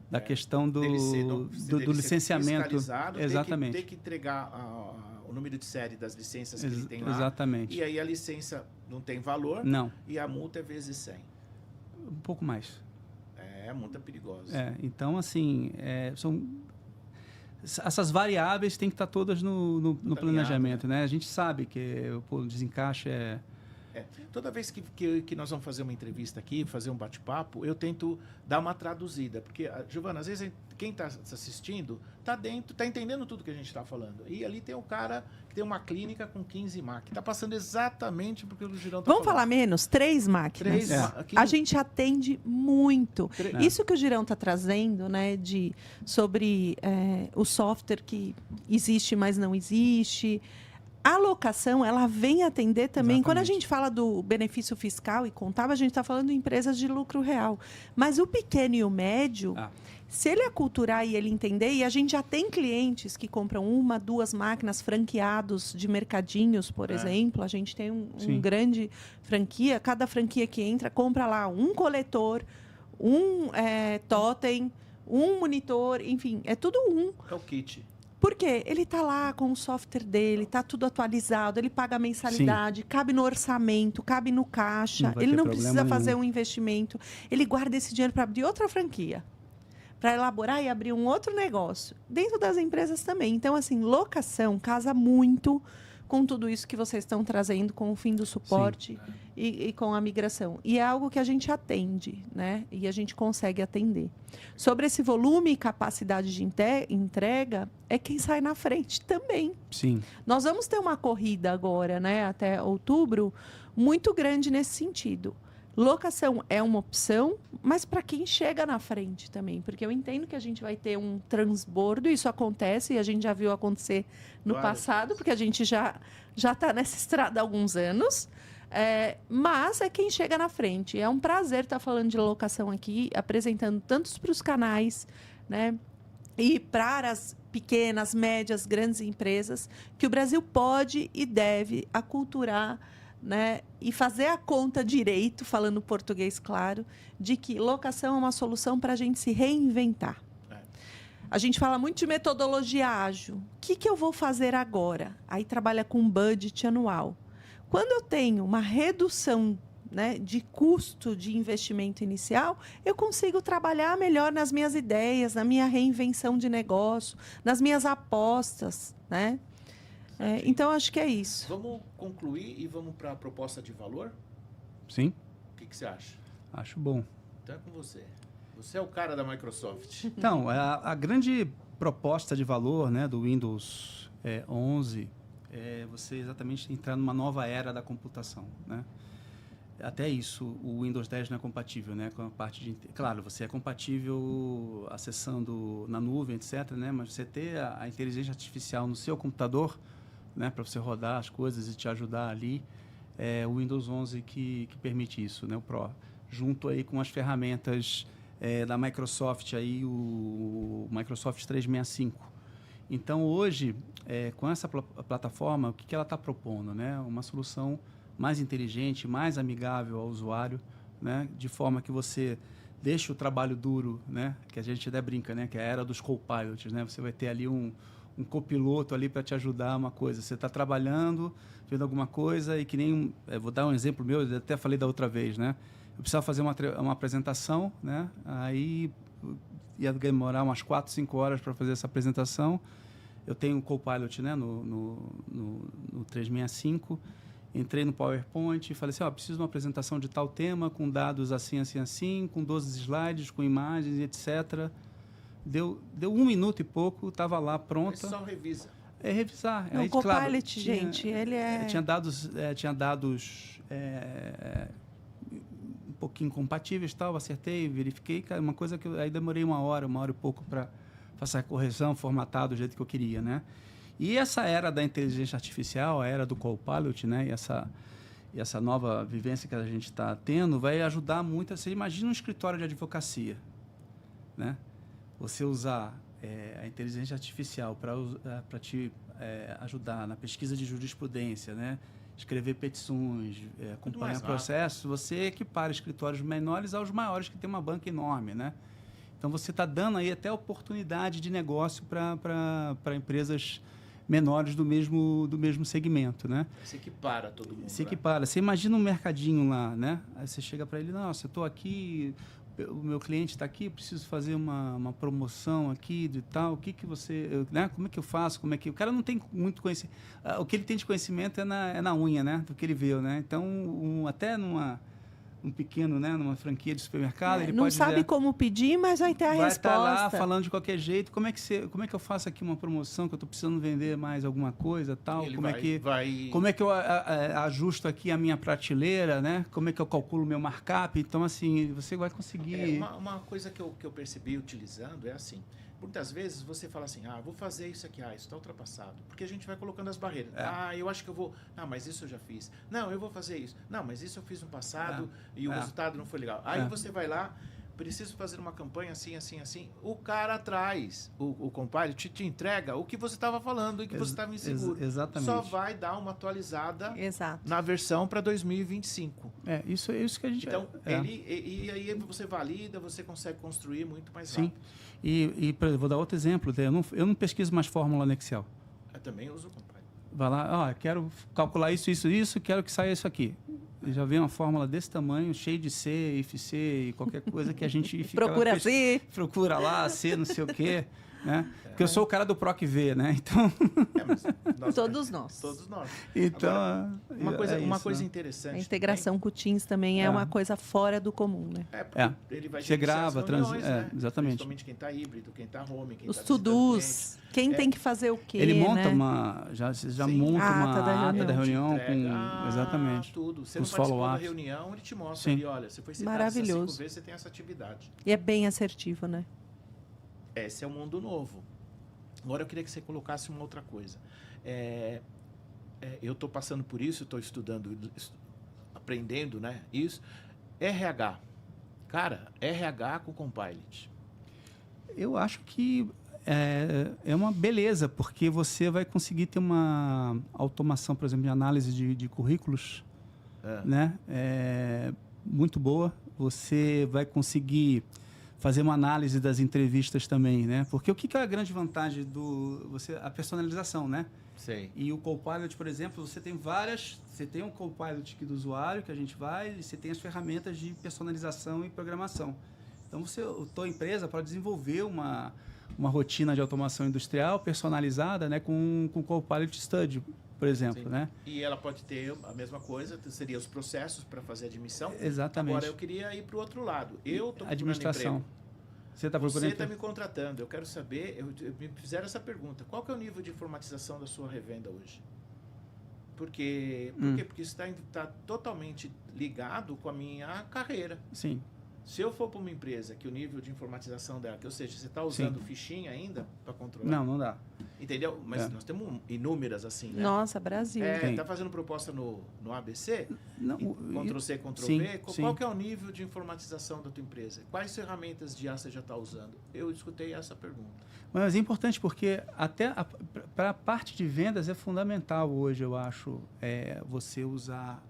Da questão do licenciamento. Exatamente. Ter que entregar o número de série das licenças que ele tem lá. Exatamente. E aí a licença não tem valor. Não. E a multa é vezes 100. Um pouco mais. É multa perigosa. Então, assim, são... Essas variáveis têm que estar todas no planejamento, né? A gente sabe que o desencaixe Toda vez que nós vamos fazer uma entrevista aqui, fazer um bate-papo, eu tento dar uma traduzida. Porque, Giovana, às vezes quem está assistindo está dentro, está entendendo tudo que a gente está falando. E ali tem um cara que tem uma clínica com 15 máquinas. Está passando exatamente porque o Girão está falando. Vamos falar menos? 3 máquinas. A gente atende muito. Isso que o Girão está trazendo, né, sobre o software que existe, mas não existe. A locação, ela vem atender também. Exatamente. Quando a gente fala do benefício fiscal e contábil, a gente está falando de empresas de lucro real. Mas o pequeno e o médio, se ele aculturar e ele entender, e a gente já tem clientes que compram 1, 2 máquinas franqueados de mercadinhos, por exemplo. A gente tem um grande franquia. Cada franquia que entra, compra lá um coletor, um totem, um monitor, enfim, é tudo um. É o kit. Por quê? Ele está lá com o software dele, está tudo atualizado, ele paga a mensalidade, cabe no orçamento, cabe no caixa, ele não precisa fazer um investimento. Ele guarda esse dinheiro para abrir outra franquia, para elaborar e abrir um outro negócio. Dentro das empresas também. Então, assim, locação casa muito com tudo isso que vocês estão trazendo, com o fim do suporte e com a migração. E é algo que a gente atende, né? E a gente consegue atender. Sobre esse volume e capacidade de entrega, é quem sai na frente também. Sim. Nós vamos ter uma corrida agora, né, até outubro, muito grande nesse sentido. Locação é uma opção, mas para quem chega na frente também, porque eu entendo que a gente vai ter um transbordo, isso acontece e a gente já viu acontecer no passado, porque a gente já está nessa estrada há alguns anos, mas é quem chega na frente. É um prazer estar falando de locação aqui, apresentando tantos para os canais, né, e para as pequenas, médias, grandes empresas, que o Brasil pode e deve aculturar, né, e fazer a conta direito, falando português claro, de que locação é uma solução para a gente se reinventar. A gente fala muito de metodologia ágil. O que eu vou fazer agora? Aí trabalha com budget anual. Quando eu tenho uma redução, né, de custo de investimento inicial, eu consigo trabalhar melhor nas minhas ideias, na minha reinvenção de negócio, nas minhas apostas, né? Então, acho que é isso. Vamos concluir e vamos para a proposta de valor? Sim. O que você acha? Acho bom. Então é com você. Você é o cara da Microsoft. Então, a grande proposta de valor, né, do Windows 11 é você exatamente entrar numa nova era da computação, né? Até isso, o Windows 10 não é compatível, né, com a parte de... Claro, você é compatível acessando na nuvem, etc., né, mas você ter a inteligência artificial no seu computador, né, para você rodar as coisas e te ajudar ali, é o Windows 11 que permite isso, né, o Pro, junto aí com as ferramentas da Microsoft, aí, o Microsoft 365. Então, hoje, com essa plataforma, o que ela está propondo? Né? Uma solução mais inteligente, mais amigável ao usuário, né? De forma que você deixe o trabalho duro, né? Que a gente até brinca, né? Que é a era dos copilots, né? Você vai ter ali um copiloto ali para te ajudar uma coisa. Você está trabalhando, vendo alguma coisa e que nem... vou dar um exemplo meu, eu até falei da outra vez, né? Eu precisava fazer uma apresentação, né? Aí ia demorar umas 4, 5 horas para fazer essa apresentação. Eu tenho um Copilot, né? no 365. Entrei no PowerPoint e falei assim, preciso de uma apresentação de tal tema, com dados assim, assim, assim, com 12 slides, com imagens, etc. Deu 1 minuto e pouco, estava lá pronta. Só revisa. Revisar. Aí, o Copilot, gente, ele é... Tinha dados um pouquinho compatíveis, tal, acertei, verifiquei, uma coisa que aí demorei 1 hora e pouco para fazer a correção, formatar do jeito que eu queria, né? E essa era da inteligência artificial, a era do Copilot, né? E essa nova vivência que a gente está tendo vai ajudar muito. Você imagina um escritório de advocacia, né? Você usar a inteligência artificial para te ajudar na pesquisa de jurisprudência, né? Escrever petições, acompanhar processos, você equipara escritórios menores aos maiores que tem uma banca enorme, né? Então, você está dando aí até oportunidade de negócio para empresas menores do mesmo segmento, né? Se equipara todo mundo. Se equipara. Você imagina um mercadinho lá, né? Aí você chega para ele, nossa, eu estou aqui, o meu cliente está aqui, eu preciso fazer uma promoção aqui de tal, o que você, né? Como é que eu faço? Como é que o cara não tem muito conhecimento? O que ele tem de conhecimento é na unha, né? Do que ele viu, né? Então, até um pequeno, né, numa franquia de supermercado, ele não pode sabe dizer, como pedir, mas vai ter a vai resposta. estar lá falando de qualquer jeito. Como é que eu faço aqui uma promoção que eu estou precisando vender mais alguma coisa, tal? Como é que eu ajusto aqui a minha prateleira, né? Como é que eu calculo o meu markup? Então, assim, você vai conseguir. Uma coisa que eu percebi utilizando é assim. Muitas vezes você fala assim, vou fazer isso aqui, isso está ultrapassado. Porque a gente vai colocando as barreiras. Eu acho que eu vou... Não, mas isso eu já fiz. Não, eu vou fazer isso. Não, mas isso eu fiz no passado e o resultado não foi legal. Aí você vai lá, preciso fazer uma campanha assim, assim, assim. O cara atrás, o Copilot te entrega o que você estava falando e que você estava inseguro. Exatamente. Só vai dar uma atualizada na versão para 2025. Isso que a gente... Então, e aí você valida, você consegue construir muito mais rápido. Sim. E vou dar outro exemplo. Eu não pesquiso mais fórmula no Excel. Eu também uso o Copilot. Vai lá, quero calcular isso, quero que saia isso aqui. Já vem uma fórmula desse tamanho, cheio de C, if C e qualquer coisa que a gente fica procura C. Procura lá, C, não sei o quê. Né? Porque eu sou o cara do PROC V, né? Então... Todos nós. Então, agora, uma coisa interessante. A integração com o Teams também é uma coisa fora do comum, né? Ele vai Você grava, né? Exatamente. Principalmente quem está híbrido, quem está home, quem os tá to-dos, quem tem que fazer o quê, ele monta né? já monta uma ata da reunião com exatamente. Tudo. Você com não os participou da reunião, ele te mostra ali, olha, você foi citado essas 5 vezes, você tem essa atividade. E é bem assertivo, né? Esse é um mundo novo. Agora eu queria que você colocasse uma outra coisa. Eu estou passando por isso, estou estudando, aprendendo, né? Isso. RH. Cara, RH com Copilot. Eu acho que é uma beleza, porque você vai conseguir ter uma automação, por exemplo, de análise de currículos, né? Muito boa. Você vai conseguir fazer uma análise das entrevistas também, né? Porque o que é a grande vantagem a personalização, né? Sei. E o Copilot, por exemplo, você tem um Copilot aqui do usuário que a gente vai, e você tem as ferramentas de personalização e programação. Então, a tua empresa pode desenvolver uma rotina de automação industrial personalizada, né, com o Copilot Studio, por exemplo, né? E ela pode ter a mesma coisa, seria os processos para fazer a admissão. Exatamente. Agora, eu queria ir para o outro lado. Eu estou administração. Emprego. Você está me contratando. Eu quero saber, me fizeram essa pergunta. Qual que é o nível de informatização da sua revenda hoje? Por quê? Porque isso está totalmente ligado com a minha carreira. Sim. Se eu for para uma empresa que o nível de informatização dela, ou seja, você está usando fichinha ainda para controlar? Não dá. Entendeu? Mas nós temos inúmeras assim, né? Nossa, Brasil. Está fazendo proposta no ABC? Não, Ctrl-C, Ctrl-V? Qual que é o nível de informatização da tua empresa? Quais ferramentas de IA você já está usando? Eu escutei essa pergunta. Mas é importante porque até para a parte de vendas é fundamental hoje, eu acho, você usar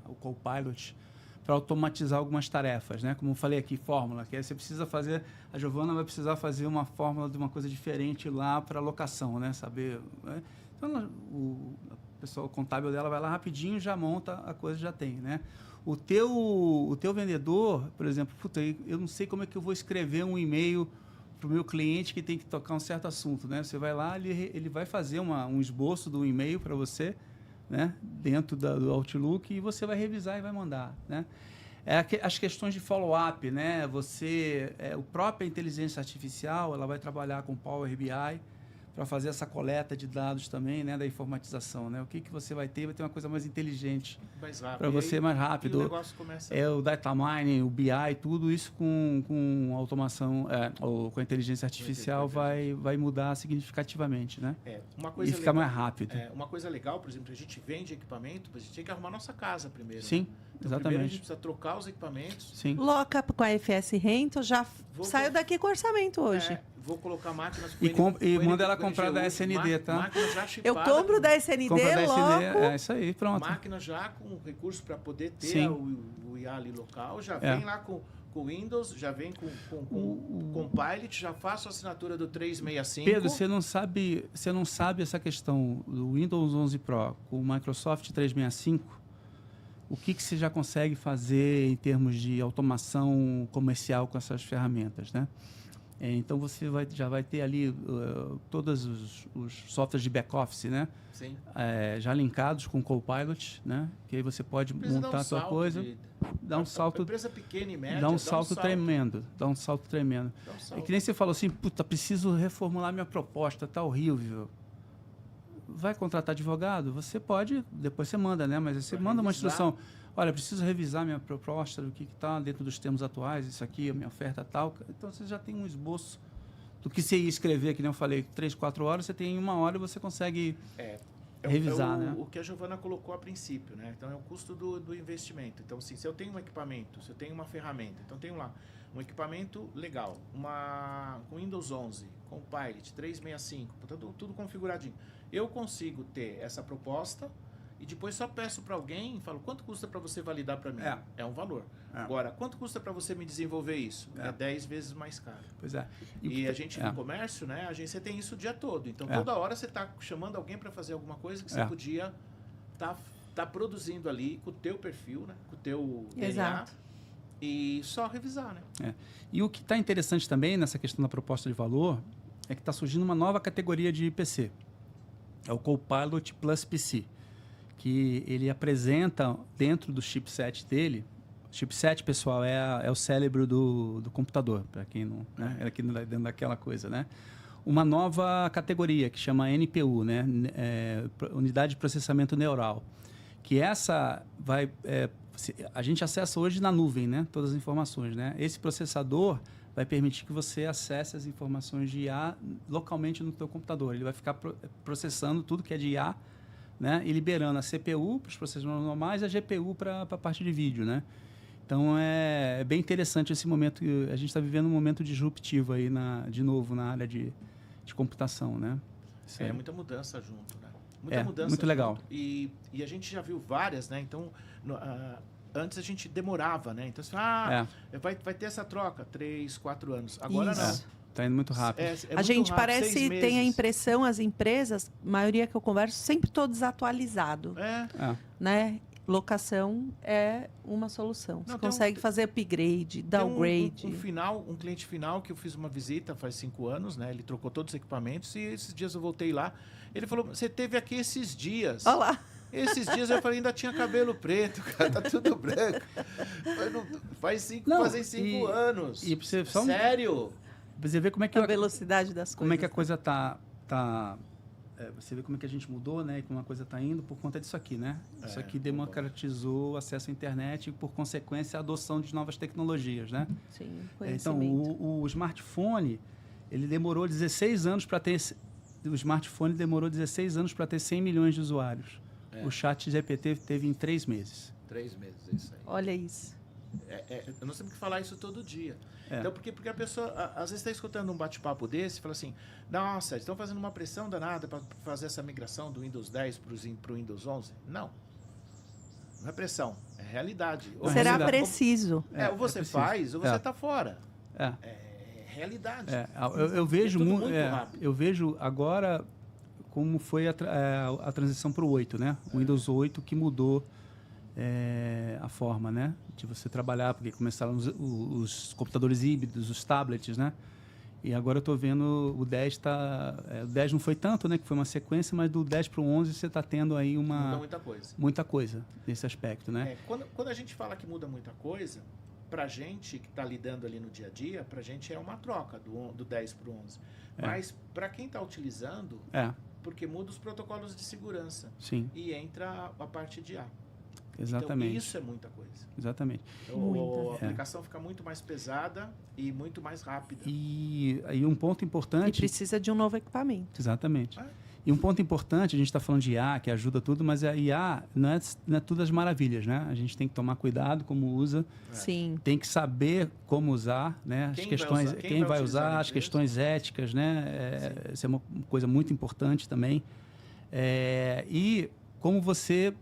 o Copilot para automatizar algumas tarefas, né? Como eu falei aqui, fórmula, que aí você precisa fazer, a Giovana vai precisar fazer uma fórmula de uma coisa diferente lá para locação, né? Saber, né? Então, o pessoal contábil dela vai lá rapidinho, já monta a coisa, já tem, né? O teu vendedor, por exemplo, eu não sei como é que eu vou escrever um e-mail para o meu cliente que tem que tocar um certo assunto, né? Você vai lá, ele vai fazer um esboço do e-mail para você, né, dentro do Outlook, e você vai revisar e vai mandar, né? As questões de follow-up, né? A própria inteligência artificial, ela vai trabalhar com Power BI para fazer essa coleta de dados também, né, da informatização, né? O que você vai ter uma coisa mais inteligente para você, mais rápido. E o negócio começa... o data mining, o BI, tudo isso com automação, ou com a inteligência artificial vai mudar significativamente, né? Uma coisa e ficar legal, mais rápido. Uma coisa legal, por exemplo, a gente vende equipamento, mas a gente tem que arrumar nossa casa primeiro. Sim. Né? Então, primeiro a gente precisa trocar os equipamentos. Sim. Loca com a FS Rental, já saio daqui com orçamento hoje. Vou colocar máquinas e manda ela comprar da SND, tá? Máquina já Eu chipada, compro da SND, logo. É isso aí, pronto. Máquina já com recurso para poder ter o IA ali local, já vem lá com Windows, já vem com Copilot, já faço a assinatura do 365. Pedro, você não sabe essa questão do Windows 11 Pro com o Microsoft 365, o que você já consegue fazer em termos de automação comercial com essas ferramentas, né? Então, você já vai ter ali todos os softwares de back-office, né? Sim. Já linkados com o Copilot, né? Que aí você pode montar a sua coisa. Dá um salto. Empresa pequena e média, dá um salto tremendo. Dá um salto tremendo. É que nem você falou assim, puta, preciso reformular minha proposta, tá horrível. Vai contratar advogado? Você pode, depois você manda, né? Mas você manda uma instrução. Olha, preciso revisar minha proposta, do que está dentro dos termos atuais, isso aqui, a minha oferta tal. Então, você já tem um esboço do que você ia escrever, que nem eu falei, 3, 4 horas, você tem em 1 hora e você consegue revisar, né? O que a Giovana colocou a princípio, né? Então, é o custo do investimento. Então, assim, se eu tenho um equipamento, se eu tenho uma ferramenta, então tenho lá um equipamento legal, com Windows 11, com Pilot, 365, tudo configuradinho. Eu consigo ter essa proposta e depois só peço para alguém, falo, quanto custa para você validar para mim? É um valor. Agora, quanto custa para você me desenvolver isso? É 10 vezes mais caro. Pois é. E a gente no comércio, né, você tem isso o dia todo. Então, toda hora você está chamando alguém para fazer alguma coisa que você podia tá produzindo ali com o teu perfil, né, com o teu DNA. E só revisar, né? E o que está interessante também nessa questão da proposta de valor é que está surgindo uma nova categoria de PC. É o Copilot Plus PC, que ele apresenta dentro do chipset dele. Chipset, pessoal, é o cérebro do computador, para quem não... Né? É aqui dentro daquela coisa, né? Uma nova categoria que chama NPU, né? Unidade de Processamento Neural. Que essa vai... a gente acessa hoje na nuvem, né? Todas as informações, né? Esse processador vai permitir que você acesse as informações de IA localmente no teu computador. Ele vai ficar processando tudo que é de IA, né? E liberando a CPU para os processadores normais e a GPU para a parte de vídeo, né? Então, é bem interessante esse momento. A gente está vivendo um momento disruptivo aí, de novo, na área de computação, né? Muita mudança junto, né? Muita mudança muito legal. E a gente já viu várias, né? Então, antes a gente demorava, né? Então, assim, vai ter essa troca, 3, 4 anos. Agora não. Está indo muito rápido. A gente parece, tem a impressão, as empresas, a maioria que eu converso, sempre todo desatualizado. Né? Locação é uma solução. Você consegue fazer upgrade, downgrade. Um cliente final que eu fiz uma visita faz 5 anos, né? Ele trocou todos os equipamentos e esses dias eu voltei lá. Ele falou, você teve aqui esses dias. Olha lá. Esses dias eu falei, ainda tinha cabelo preto, cara, tá tudo branco. Fazem 5 anos. E você Sério? Você vê como é que a velocidade das coisas. Como é que a coisa tá você vê como é que a gente mudou, né? E como a coisa está indo por conta disso aqui, né? Isso aqui democratizou o acesso à internet e, por consequência, a adoção de novas tecnologias, né? Sim, então, o smartphone, ele demorou 16 anos para ter... O smartphone demorou 16 anos para ter 100 milhões de usuários. O ChatGPT teve em 3 meses. 3 meses, é isso aí. Olha isso. Nós temos que falar isso todo dia. Então, porque a pessoa, às vezes, está escutando um bate-papo desse e fala assim, nossa, estão fazendo uma pressão danada para fazer essa migração do Windows 10 para o Windows 11. Não é pressão, é realidade. Será preciso. Ou você faz, ou você está fora. É realidade. Eu vejo muito rápido. Eu vejo agora como foi a transição para o 8, né? O Windows 8 que mudou a forma, né, de você trabalhar, porque começaram os computadores híbridos, os tablets, né? E agora eu estou vendo o 10 o 10 não foi tanto, né, que foi uma sequência, mas do 10 para o 11 você está tendo aí muda muita coisa. Muita coisa nesse aspecto, né? Quando a gente fala que muda muita coisa, para a gente que está lidando ali no dia a dia, para a gente é uma troca do 10 para o 11. Mas para quem está utilizando, porque muda os protocolos de segurança. Sim. E entra a parte de IA. Exatamente. Então, isso é muita coisa. Exatamente. Então, a aplicação fica muito mais pesada e muito mais rápida. E um ponto importante... E precisa de um novo equipamento. Exatamente. E um ponto importante, a gente está falando de IA, que ajuda tudo, mas a IA não é tudo as maravilhas, né? A gente tem que tomar cuidado como usa. Sim. Tem que saber como usar, né? As questões, quem vai usar, as questões éticas, né? Isso é uma coisa muito importante também. E como você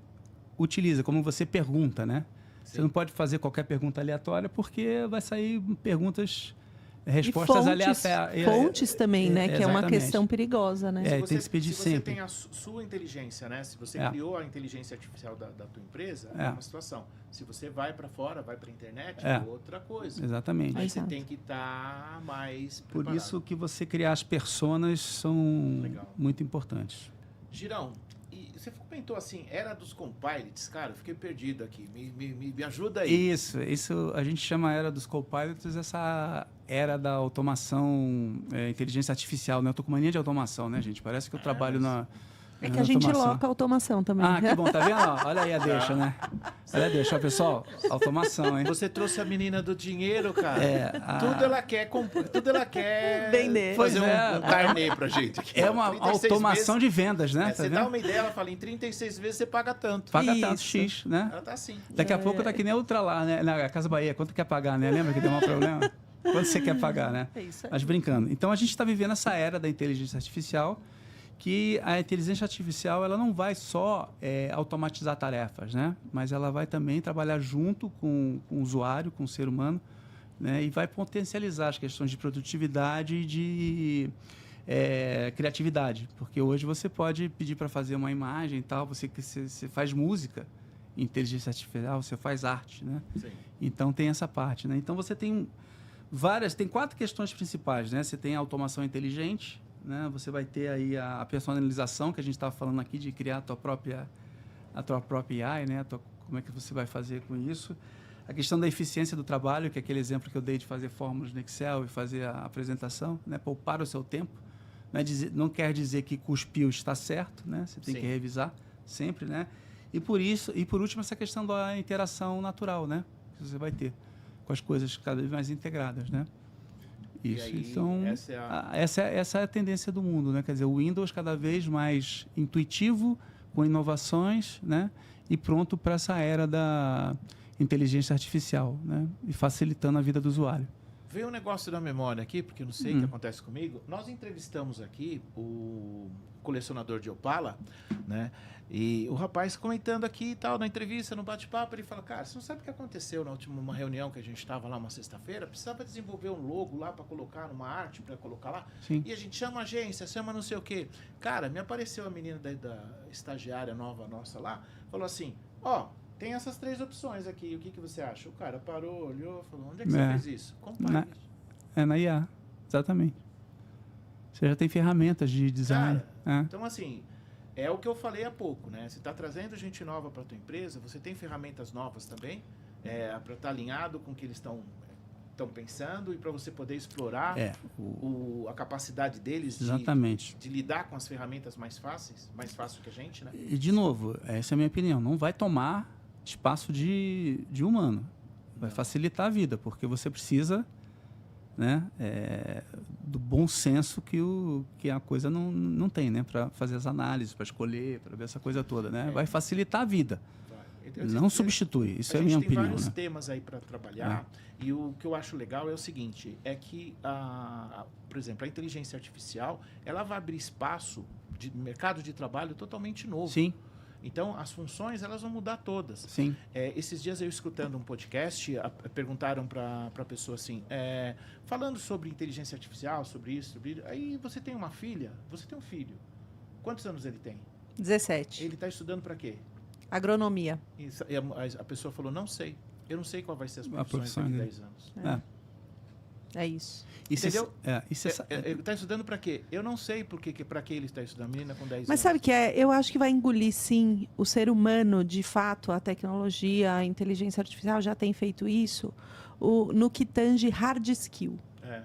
utiliza, como você pergunta, né? Sim. Você não pode fazer qualquer pergunta aleatória porque vai sair respostas aleatórias. Fontes também, né? Que é uma questão perigosa, né? Tem que se pedir sempre. Se você tem a sua inteligência, né? Se você criou a inteligência artificial da tua empresa, é uma situação. Se você vai para fora, vai para a internet, é outra coisa. Exatamente. Aí você tem que estar mais preparado. Por isso que você criar as personas são muito importantes. Girão, e você comentou assim, era dos copilots, cara, eu fiquei perdido aqui, me ajuda aí. Isso a gente chama era dos copilots, essa era da automação, inteligência artificial, né? Eu tô com mania de automação, né, gente? Parece que eu trabalho na É que a gente loca a automação também. Ah, que bom, tá vendo? Olha aí a deixa, né? Olha a deixa, pessoal, automação, hein? Você trouxe a menina do dinheiro, cara. Tudo ela quer vender. Fazer um carnê pra gente. Aqui. É uma automação de vendas, né? Você dá uma ideia, ela fala, em 36 vezes você paga tanto. Paga tanto, X, né? Ela tá assim. Daqui a pouco tá que nem a outra lá, né? Na Casa Bahia, quanto quer pagar, né? Lembra que deu um problema? Quanto você quer pagar, né? É isso aí. Mas brincando. Então, a gente está vivendo essa era da inteligência artificial, que a inteligência artificial ela não vai só automatizar tarefas, né? Mas ela vai também trabalhar junto com o usuário, com o ser humano, né? E vai potencializar as questões de produtividade e de criatividade. Porque hoje você pode pedir para fazer uma imagem e tal, você faz música em inteligência artificial, você faz arte, né? Sim. Então tem essa parte, né? Então você tem tem 4 questões principais, né? Você tem a automação inteligente, né? Você vai ter aí a personalização que a gente estava falando aqui, de criar a tua própria AI, né? Como é que você vai fazer com isso? A questão da eficiência do trabalho, que é aquele exemplo que eu dei de fazer fórmulas no Excel e fazer a apresentação, né? Poupar o seu tempo. Não quer dizer que cuspiu está certo, né? Você tem que revisar sempre, né? E por último, essa questão da interação natural, né? Que você vai ter com as coisas cada vez mais integradas, né? Isso. Aí, então, essa é a tendência do mundo, né? Quer dizer, o Windows cada vez mais intuitivo, com inovações, né? E pronto para essa era da inteligência artificial, né? E facilitando a vida do usuário. Veio um negócio da memória aqui, porque eu não sei o que acontece comigo. Nós entrevistamos aqui o colecionador de Opala, né? E o rapaz comentando aqui e tal, na entrevista, no bate-papo, ele fala, cara, você não sabe o que aconteceu na última reunião que a gente estava lá uma sexta-feira? Precisava desenvolver um logo lá para colocar numa arte, para colocar lá. Sim. E a gente chama a agência, chama não sei o quê. Cara, me apareceu a menina da estagiária nova nossa lá, falou assim, tem essas 3 opções aqui, o que você acha? O cara parou, olhou, falou, onde é que você fez isso? Compare isso. Na IA, exatamente. Você já tem ferramentas de design. Cara, então assim, é o que eu falei há pouco, né? Você está trazendo gente nova para a tua empresa, você tem ferramentas novas também, para estar alinhado com o que eles estão pensando e para você poder explorar a capacidade deles de lidar com as ferramentas mais fácil que a gente, né? E, de novo, essa é a minha opinião, não vai tomar espaço de humano, vai facilitar a vida, porque você precisa, né, do bom senso que a coisa não tem, né, para fazer as análises, para escolher, para ver essa coisa toda, né? Vai facilitar a vida. Não substitui, isso é a minha opinião. A gente tem vários temas aí para trabalhar e o que eu acho legal é o seguinte, é que, por exemplo, a inteligência artificial, ela vai abrir espaço de mercado de trabalho totalmente novo. Sim. Então, as funções, elas vão mudar todas. Sim. Esses dias eu escutando um podcast, perguntaram para a pessoa assim, falando sobre inteligência artificial, sobre isso, aí você tem uma filha, você tem um filho. Quantos anos ele tem? 17. Ele está estudando para quê? Agronomia. E a pessoa falou, não sei. Eu não sei qual vai ser as profissões daqui a 10 anos. É isso. Entendeu? Ele está estudando para quê? Eu não sei para que ele está estudando, menina com 10 anos. Mas sabe o que é? Eu acho que vai engolir, sim, o ser humano, de fato, a tecnologia, a inteligência artificial já tem feito isso, no que tange hard skill.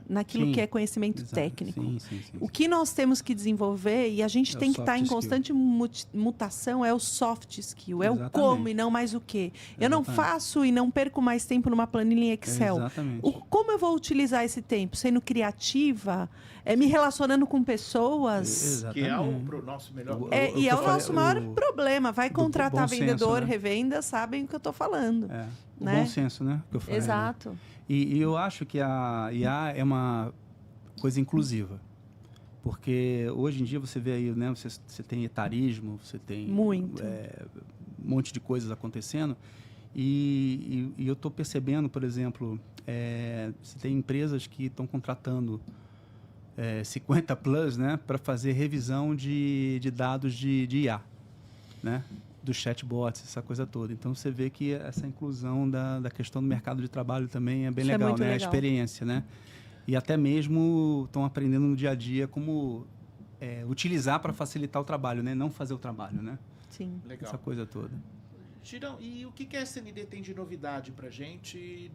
Naquilo que é conhecimento técnico. Sim. O que nós temos que desenvolver, e a gente tem que estar em constante mutação, é o soft skill, é o como e não mais o que. Eu não faço e não perco mais tempo numa planilha em Excel. Como eu vou utilizar esse tempo? Sendo criativa, É me relacionando com pessoas. Exatamente. Que é o nosso melhor E é o nosso maior problema. Vai contratar bom senso, vendedor, né? revenda, sabem o que eu estou falando. O né? bom senso, né? Que eu falei, Exato. Né? E eu acho que a IA é uma coisa inclusiva. Porque hoje em dia você vê aí, né? Você tem etarismo, você tem Muito. Um monte de coisas acontecendo. E eu estou percebendo, por exemplo, você tem empresas que estão contratando 50 plus, né, para fazer revisão de dados de IA, né, dos chatbots, essa coisa toda. Então você vê que essa inclusão da questão do mercado de trabalho também é bem Isso legal, muito né, legal. a experiência, né, e até mesmo estão aprendendo no dia a dia como utilizar para facilitar o trabalho, né, não fazer o trabalho, né, Sim. Legal. essa coisa toda. Girão, e o que a SND tem de novidade para a gente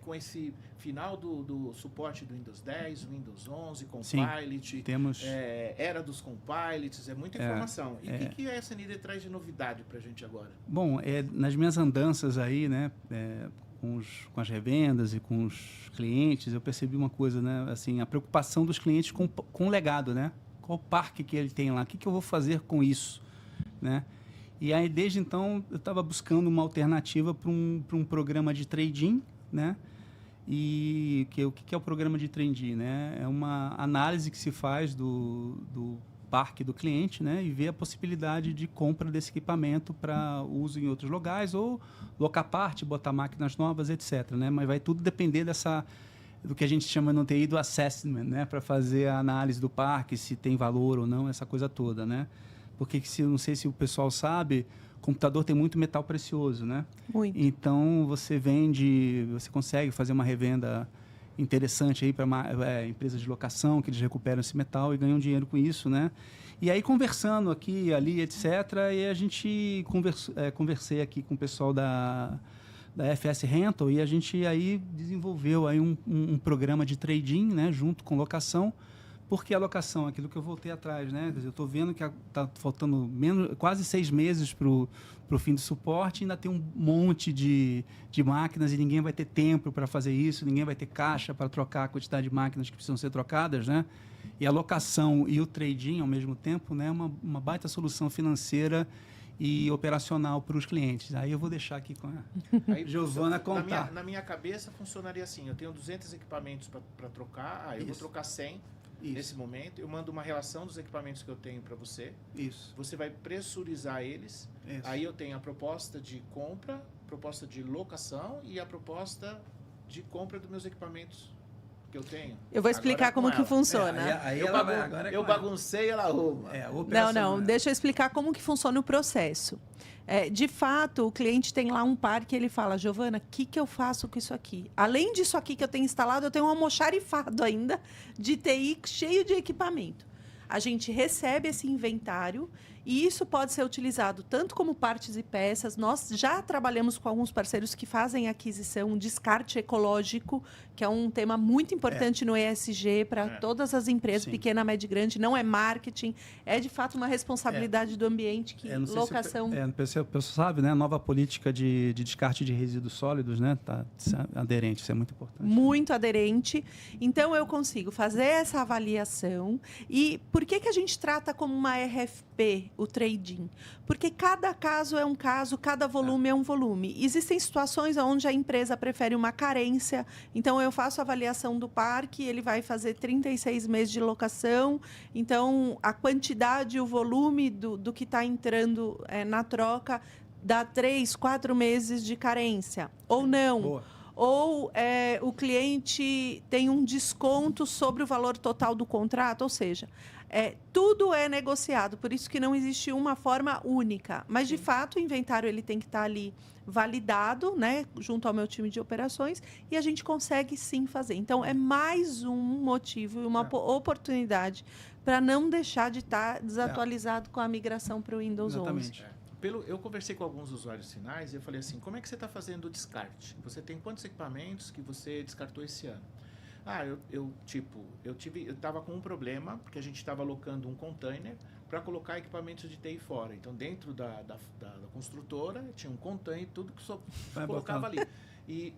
com esse final do suporte do Windows 10, Windows 11, Copilot, Temos... era dos Copilots, é muita informação. E o que a SND traz de novidade para a gente agora? Bom, nas minhas andanças aí, né, com as revendas e com os clientes, eu percebi uma coisa, né, assim, a preocupação dos clientes com o legado, né? Qual o parque que ele tem lá? O que eu vou fazer com isso, né? E aí, desde então, eu estava buscando uma alternativa para um programa de trading, né? E o que é o programa de trading, né? É uma análise que se faz do parque do cliente, né? E ver a possibilidade de compra desse equipamento para uso em outros lugares ou locar parte, botar máquinas novas, etc., né? Mas vai tudo depender do que a gente chama no TI do assessment, né? Para fazer a análise do parque, se tem valor ou não, essa coisa toda, né? Porque, não sei se o pessoal sabe, o computador tem muito metal precioso, né? Muito. Então, você consegue fazer uma revenda interessante aí para empresas de locação, que eles recuperam esse metal e ganham dinheiro com isso, né? E aí, conversando aqui, ali, etc., e a gente conversei aqui com o pessoal da FS Rental e a gente aí desenvolveu aí um programa de trading, né, junto com locação. Porque a locação, aquilo que eu voltei atrás, né? Quer dizer, eu estou vendo que está faltando quase 6 meses para o fim do suporte, e ainda tem um monte de máquinas e ninguém vai ter tempo para fazer isso, ninguém vai ter caixa para trocar a quantidade de máquinas que precisam ser trocadas, né? E a locação e o trading, ao mesmo tempo, né, é uma baita solução financeira e operacional para os clientes. Aí eu vou deixar aqui com a Giovana contar. Na minha cabeça, funcionaria assim, eu tenho 200 equipamentos para trocar, eu vou trocar 100. Isso. Nesse momento, eu mando uma relação dos equipamentos que eu tenho para você. Isso. Você vai pressurizar eles. Isso. Aí eu tenho a proposta de compra, proposta de locação e a proposta de compra dos meus equipamentos que eu tenho. Eu vou explicar como que funciona. Eu baguncei, ela arruma. Não, deixa eu explicar como que funciona o processo. De fato, o cliente tem lá um parque e ele fala, Giovana, o que eu faço com isso aqui? Além disso aqui que eu tenho instalado, eu tenho um almoxarifado ainda de TI cheio de equipamento. A gente recebe esse inventário e isso pode ser utilizado tanto como partes e peças. Nós já trabalhamos com alguns parceiros que fazem aquisição, descarte ecológico, que é um tema muito importante no ESG para todas as empresas, Sim. pequena, média e grande. Não é marketing, é de fato uma responsabilidade do ambiente que locação... O pessoal sabe, né? A nova política de descarte de resíduos sólidos, né? Tá aderente, isso é muito importante. Muito aderente. Então, eu consigo fazer essa avaliação. E por que a gente trata como uma RFP o trading? Porque cada caso é um caso, cada volume é um volume. Existem situações onde a empresa prefere uma carência. Então, eu faço a avaliação do parque, ele vai fazer 36 meses de locação. Então, a quantidade, o volume do que está entrando na troca dá 3, 4 meses de carência. Ou não. Boa. Ou o cliente tem um desconto sobre o valor total do contrato, ou seja, tudo é negociado, por isso que não existe uma forma única. Mas, de fato, o inventário ele tem que estar ali validado, né, junto ao meu time de operações, e a gente consegue sim fazer. Então, é mais um motivo e uma oportunidade para não deixar de estar desatualizado com a migração para o Windows 11. Eu conversei com alguns usuários finais e eu falei assim, como é que você está fazendo o descarte? Você tem quantos equipamentos que você descartou esse ano? Eu estava com um problema, porque a gente estava alocando um container para colocar equipamentos de TI fora. Então, dentro da construtora, tinha um container, tudo que só colocava ali.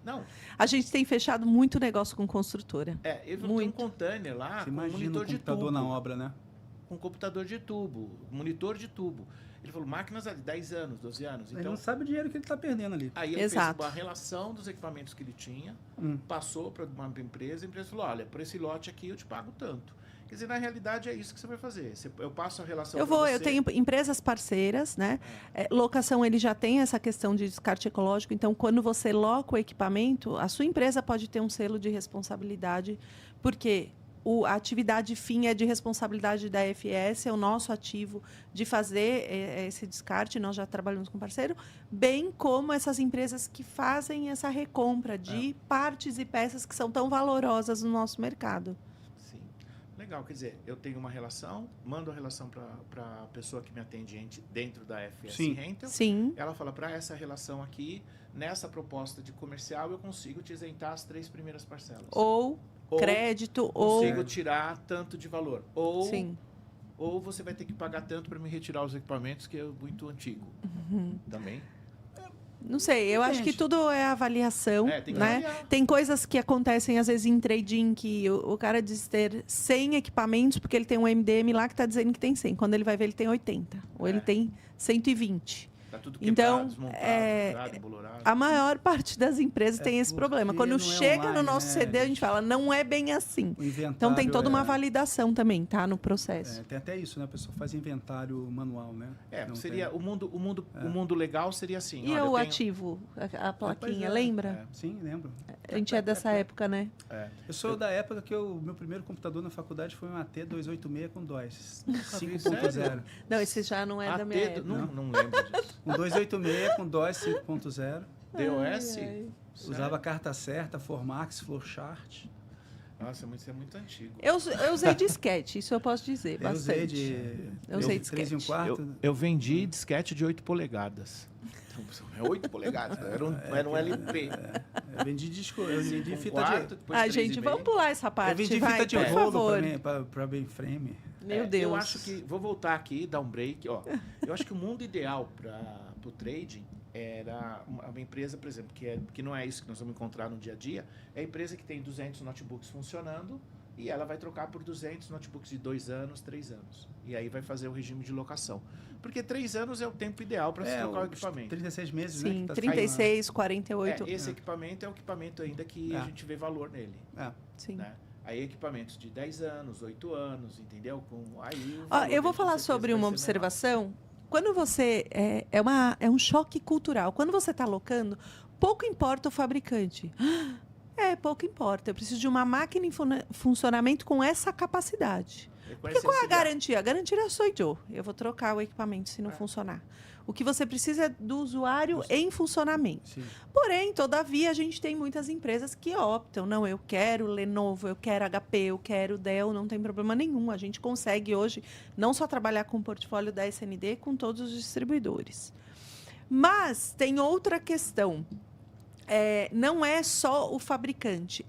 Não, A gente tem fechado muito negócio com construtora. eu tenho um Muito. container lá Você com um imagina monitor o de computador tubo. na obra, né? Com computador de tubo, monitor de tubo. Ele falou, máquinas há 10 anos, 12 anos. Ele Então, não sabe o dinheiro que ele está perdendo ali. aí ele Exato. fez uma relação dos equipamentos que ele tinha, passou para uma empresa, a empresa falou, olha, por esse lote aqui eu te pago tanto. Quer dizer, na realidade é isso que você vai fazer. Eu passo a relação Eu pra vou, você. eu tenho empresas parceiras, né? Locação, ele já tem essa questão de descarte ecológico. Então, quando você loca o equipamento, a sua empresa pode ter um selo de responsabilidade, porque a atividade fim é de responsabilidade da FS, é o nosso ativo de fazer esse descarte, nós já trabalhamos com parceiro, bem como essas empresas que fazem essa recompra de partes e peças que são tão valorosas no nosso mercado. Sim. Legal, quer dizer, eu tenho uma relação, mando a relação para a pessoa que me atende dentro da FS Sim. Rental. Sim. Ela fala, para essa relação aqui, nessa proposta de comercial, eu consigo te isentar as 3 primeiras parcelas. Ou crédito, consigo ou... tirar tanto de valor. Ou, Sim. ou você vai ter que pagar tanto para me retirar os equipamentos, que é muito antigo. Também. Não sei, eu acho que tudo é avaliação, Tem que né? avaliar. Tem coisas que acontecem, às vezes, em trading, que o cara diz ter 100 equipamentos, porque ele tem um MDM lá que está dizendo que tem 100. Quando ele vai ver, ele tem 80. Ou ele tem 120. Tá tudo Então, quebrado, desmontado, quebrado, embolorado. A maior parte das empresas tem esse problema. Quando não é chega online, no nosso né, CD, a gente gente? fala, não é bem assim. O inventário Então, tem toda uma validação também, tá? No processo. tem até isso, né? A pessoa faz inventário manual, né? Não seria tem. o mundo legal seria assim. E olha, o eu tenho- ativo, a plaquinha, Pois é. lembra? Sim, lembro. A gente é dessa época, né? Eu sou da época que o meu primeiro computador na faculdade foi um AT286 com DOS. vi, 5.0. Não, esse já não é da minha época. não lembro disso. Um 286 com DOS 5.0. DOS? Usava a carta certa, Formax, Flowchart. Nossa, isso é muito antigo. Eu usei disquete, isso eu posso dizer, Eu usei bastante. de Eu usei disquete. 3 e 1 quarto. Eu vendi disquete de 8 polegadas. É 8 polegadas, era um LP. Eu vendi disco, eu vendi Um fita quarto, de... depois Ah, 3,5. gente, vamos pular essa parte, Eu vendi vai, fita de por rolo favor. para mainframe. Meu Deus. Eu acho que... Vou voltar aqui, dar um break. Ó. Eu acho que o mundo ideal para o trading era uma empresa, por exemplo, que não é isso que nós vamos encontrar no dia a dia, é a empresa que tem 200 notebooks funcionando e ela vai trocar por 200 notebooks de 2 anos, 3 anos. E aí vai fazer o regime de locação. Porque 3 anos é o tempo ideal para se trocar o equipamento. 36 meses, Sim, né? que tá 36, 48. Esse equipamento é o equipamento ainda que a gente vê valor nele. Sim. Né? Aí equipamentos de 10 anos, 8 anos, entendeu? Aí Eu vou falar sobre uma observação. Quando você... É um choque cultural. Quando você está locando, pouco importa o fabricante. Pouco importa. Eu preciso de uma máquina em funcionamento com essa capacidade. Porque qual é a garantia? A garantia sou eu. Eu vou trocar o equipamento se não funcionar. O que você precisa é do usuário em funcionamento. Sim. Porém, todavia, a gente tem muitas empresas que optam. Não, eu quero Lenovo, eu quero HP, eu quero Dell, não tem problema nenhum. A gente consegue hoje não só trabalhar com o portfólio da SND, com todos os distribuidores. Mas tem outra questão. Não é só o fabricante,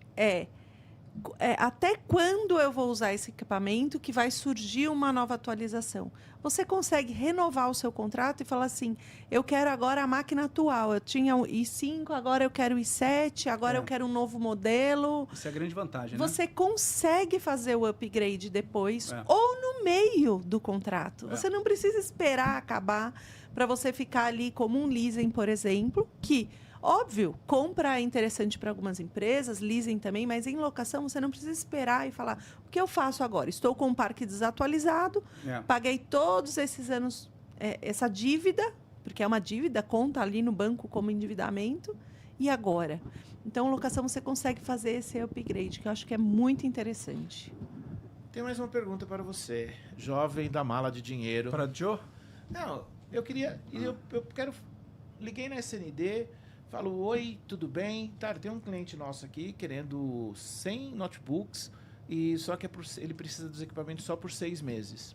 até quando eu vou usar esse equipamento que vai surgir uma nova atualização. Você consegue renovar o seu contrato e falar assim, eu quero agora a máquina atual, eu tinha o i5, agora eu quero o i7, agora eu quero um novo modelo. Isso é a grande vantagem, né? Você consegue fazer o upgrade depois ou no meio do contrato. Você não precisa esperar acabar para você ficar ali como um leasing, por exemplo, que... Óbvio, compra é interessante para algumas empresas, leasing também, mas em locação você não precisa esperar e falar, o que eu faço agora? Estou com o parque desatualizado, paguei todos esses anos essa dívida, porque é uma dívida, conta ali no banco como endividamento, e agora? Então, locação você consegue fazer esse upgrade, que eu acho que é muito interessante. Tem mais uma pergunta para você, jovem da mala de dinheiro. Para Joe? Não, eu queria... Eu quero... Liguei na SND... Falo, oi, tudo bem? Tá, tem um cliente nosso aqui querendo 100 notebooks, só que ele precisa dos equipamentos só por 6 meses.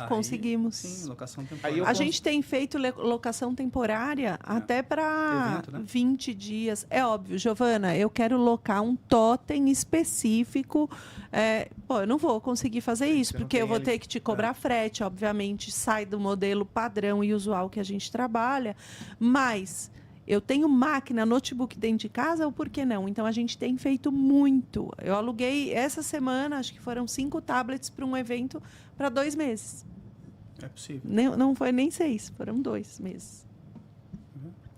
Conseguimos. Sim, locação temporária. A gente tem feito locação temporária até para 20 dias. É óbvio, Giovana, eu quero locar um totem específico. Eu não vou conseguir fazer isso, porque eu vou ter que te cobrar frete, obviamente, sai do modelo padrão e usual que a gente trabalha, mas... Eu tenho máquina, notebook dentro de casa, ou por que não? Então, a gente tem feito muito. Eu aluguei essa semana, acho que foram 5 tablets para um evento para 2 meses. É possível. Não foi nem 6, foram 2 meses.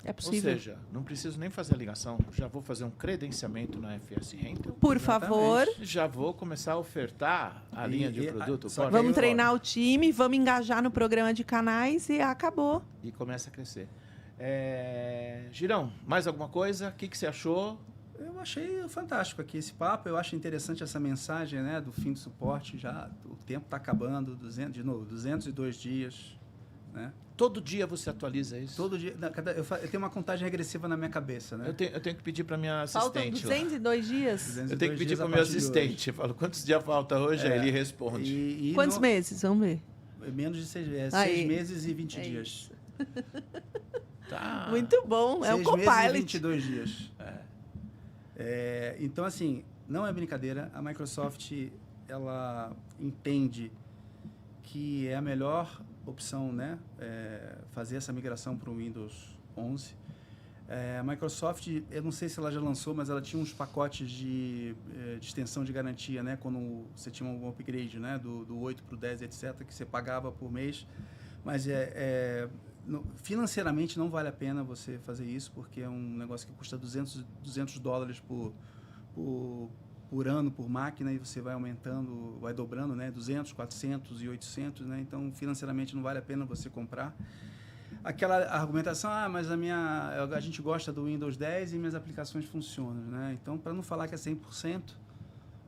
É possível. Ou seja, não preciso nem fazer a ligação. Já vou fazer um credenciamento na FS Rental. Por Exatamente. favor, Já vou começar a ofertar a linha de produto. só que Pode ir vamos embora. treinar o time, vamos engajar no programa de canais e acabou. E começa a crescer. Girão, mais alguma coisa? O que você achou? Eu achei fantástico aqui esse papo. Eu acho interessante essa mensagem, né, do fim do suporte. Já o tempo está acabando. 202 dias. Né? Todo dia você atualiza isso? Todo dia. Eu tenho uma contagem regressiva na minha cabeça. Né? Eu tenho que pedir para minha Faltam assistente. lá. 202 dias? 202 Eu tenho que pedir dias para a o meu partir de hoje. assistente. Eu falo, quantos dias falta hoje? Aí ele responde. E Quantos meses? Vamos ver. Menos de 6 meses. Aí. 6 meses e 20 É dias. isso. Tá. Muito bom. É um 6 meses e Copilot. 22 dias. Então, assim, não é brincadeira. A Microsoft, ela entende que é a melhor opção, né? Fazer essa migração para o Windows 11. A Microsoft, eu não sei se ela já lançou, mas ela tinha uns pacotes de extensão de garantia, né? Quando você tinha um upgrade, né? Do 8 para o 10, etc., que você pagava por mês. Mas financeiramente não vale a pena você fazer isso, porque é um negócio que custa $200 por ano, por máquina, e você vai aumentando, vai dobrando, né? 200, 400 e 800, né? Então, financeiramente não vale a pena você comprar. Aquela argumentação, mas a gente gosta do Windows 10 e minhas aplicações funcionam, né? Então, para não falar que é 100%,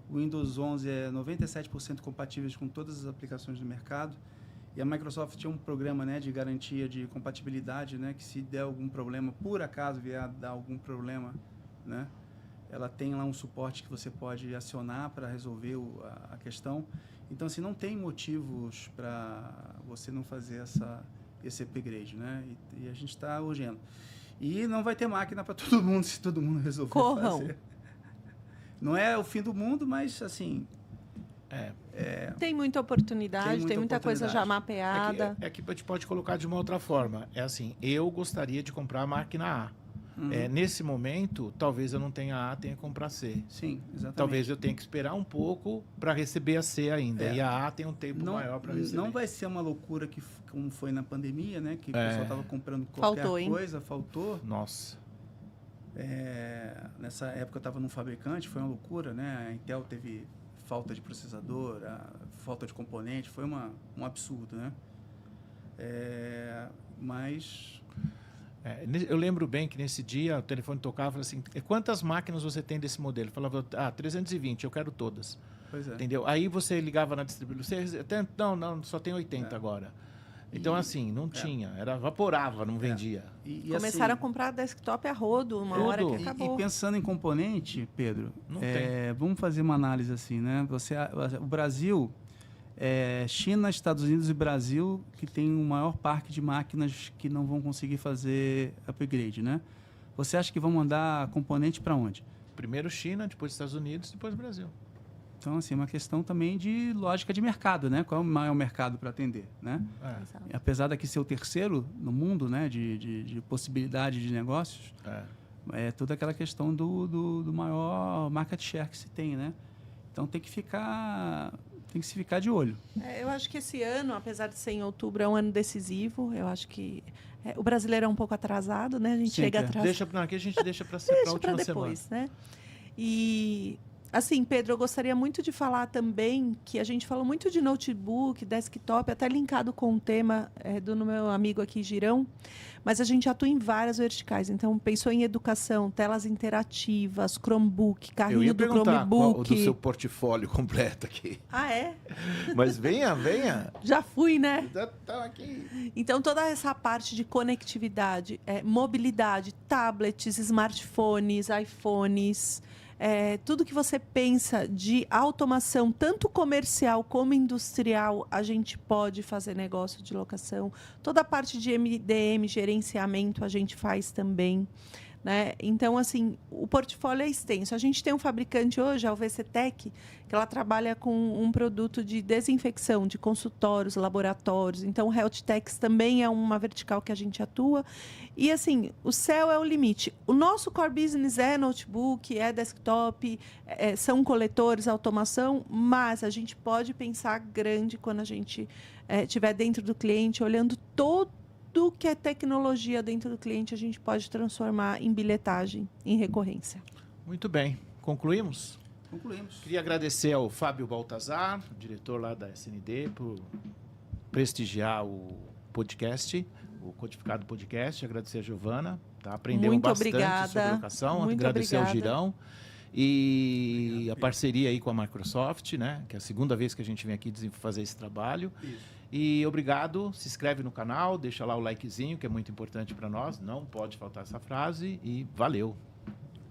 o Windows 11 é 97% compatível com todas as aplicações do mercado. E a Microsoft tinha um programa, né, de garantia de compatibilidade, né, que se der algum problema, por acaso vier dar algum problema, né, ela tem lá um suporte que você pode acionar para resolver a questão. Então, assim, não tem motivos para você não fazer esse upgrade, né, e a gente está urgendo. E não vai ter máquina para todo mundo se todo mundo resolver fazer. Não é o fim do mundo, mas, assim... Tem muita oportunidade, tem muita coisa já mapeada. É que a gente pode colocar de uma outra forma. É assim, eu gostaria de comprar a máquina A. Nesse momento, talvez eu não tenha A, tenha que comprar C. Sim, exatamente. Talvez eu tenha que esperar um pouco para receber a C ainda. E a A tem um tempo maior para receber. Não vai ser uma loucura como foi na pandemia, né? Que o pessoal estava comprando qualquer coisa, faltou. Nossa. Nessa época eu estava num fabricante, foi uma loucura, né? A Intel teve falta de processador, falta de componente, foi um absurdo, né? Mas... eu lembro bem que nesse dia o telefone tocava e falava assim, quantas máquinas você tem desse modelo? Eu falava, 320, eu quero todas. Pois é. Entendeu? Aí você ligava na distribuidora, não, só tem 80 agora. Então, assim, não tinha, evaporava, não vendia. E começaram a comprar desktop a rodo, uma hora que acabou. E pensando em componente, Pedro, vamos fazer uma análise assim, né? O Brasil, China, Estados Unidos e Brasil, que tem o maior parque de máquinas que não vão conseguir fazer upgrade, né? Você acha que vão mandar componente para onde? Primeiro China, depois Estados Unidos, depois Brasil. Então, assim, é uma questão também de lógica de mercado, né? Qual é o maior mercado para atender, né? Apesar daqui ser o terceiro no mundo, né? De possibilidade de negócios, é toda aquela questão do maior market share que se tem, né? Então, tem que se ficar de olho. Eu acho que esse ano, apesar de ser em outubro, é um ano decisivo. Eu acho que o brasileiro é um pouco atrasado, né? A gente chega atrasado. Aqui a gente deixa para ser para a última depois, semana. Né? E... Assim, Pedro, eu gostaria muito de falar também que a gente falou muito de notebook, desktop, até linkado com o tema do meu amigo aqui, Girão, mas a gente atua em várias verticais. Então, pensou em educação, telas interativas, Chromebook, carrinho do Chromebook. Do seu portfólio completo aqui. Ah, é? Mas venha. Já fui, né? Tá aqui. Então, toda essa parte de conectividade, mobilidade, tablets, smartphones, iPhones... tudo que você pensa de automação, tanto comercial como industrial, a gente pode fazer negócio de locação. Toda a parte de MDM, gerenciamento, a gente faz também. né? Então, assim, o portfólio é extenso. A gente tem um fabricante hoje, a UVCTec, que ela trabalha com um produto de desinfecção de consultórios, laboratórios. Então, o Health Techs também é uma vertical que a gente atua. E, assim, o céu é o limite. O nosso core business é notebook, é desktop, são coletores, automação, mas a gente pode pensar grande quando a gente estiver dentro do cliente, olhando todo que é tecnologia dentro do cliente, a gente pode transformar em bilhetagem, em recorrência. Muito bem. Concluímos? Concluímos. Queria agradecer ao Fábio Baltazar, diretor lá da SND, por prestigiar o podcast, o Codificado Podcast. Agradecer a Giovana, tá? Aprendemos Muito bastante obrigada. sobre educação. Muito agradecer obrigada. ao Girão. E a parceria aí com a Microsoft, né? Que é a segunda vez que a gente vem aqui fazer esse trabalho. Isso. E obrigado, se inscreve no canal, deixa lá o likezinho, que é muito importante para nós. Não pode faltar essa frase. E valeu.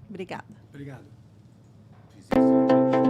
Obrigada. Obrigado. Fiz isso, gente.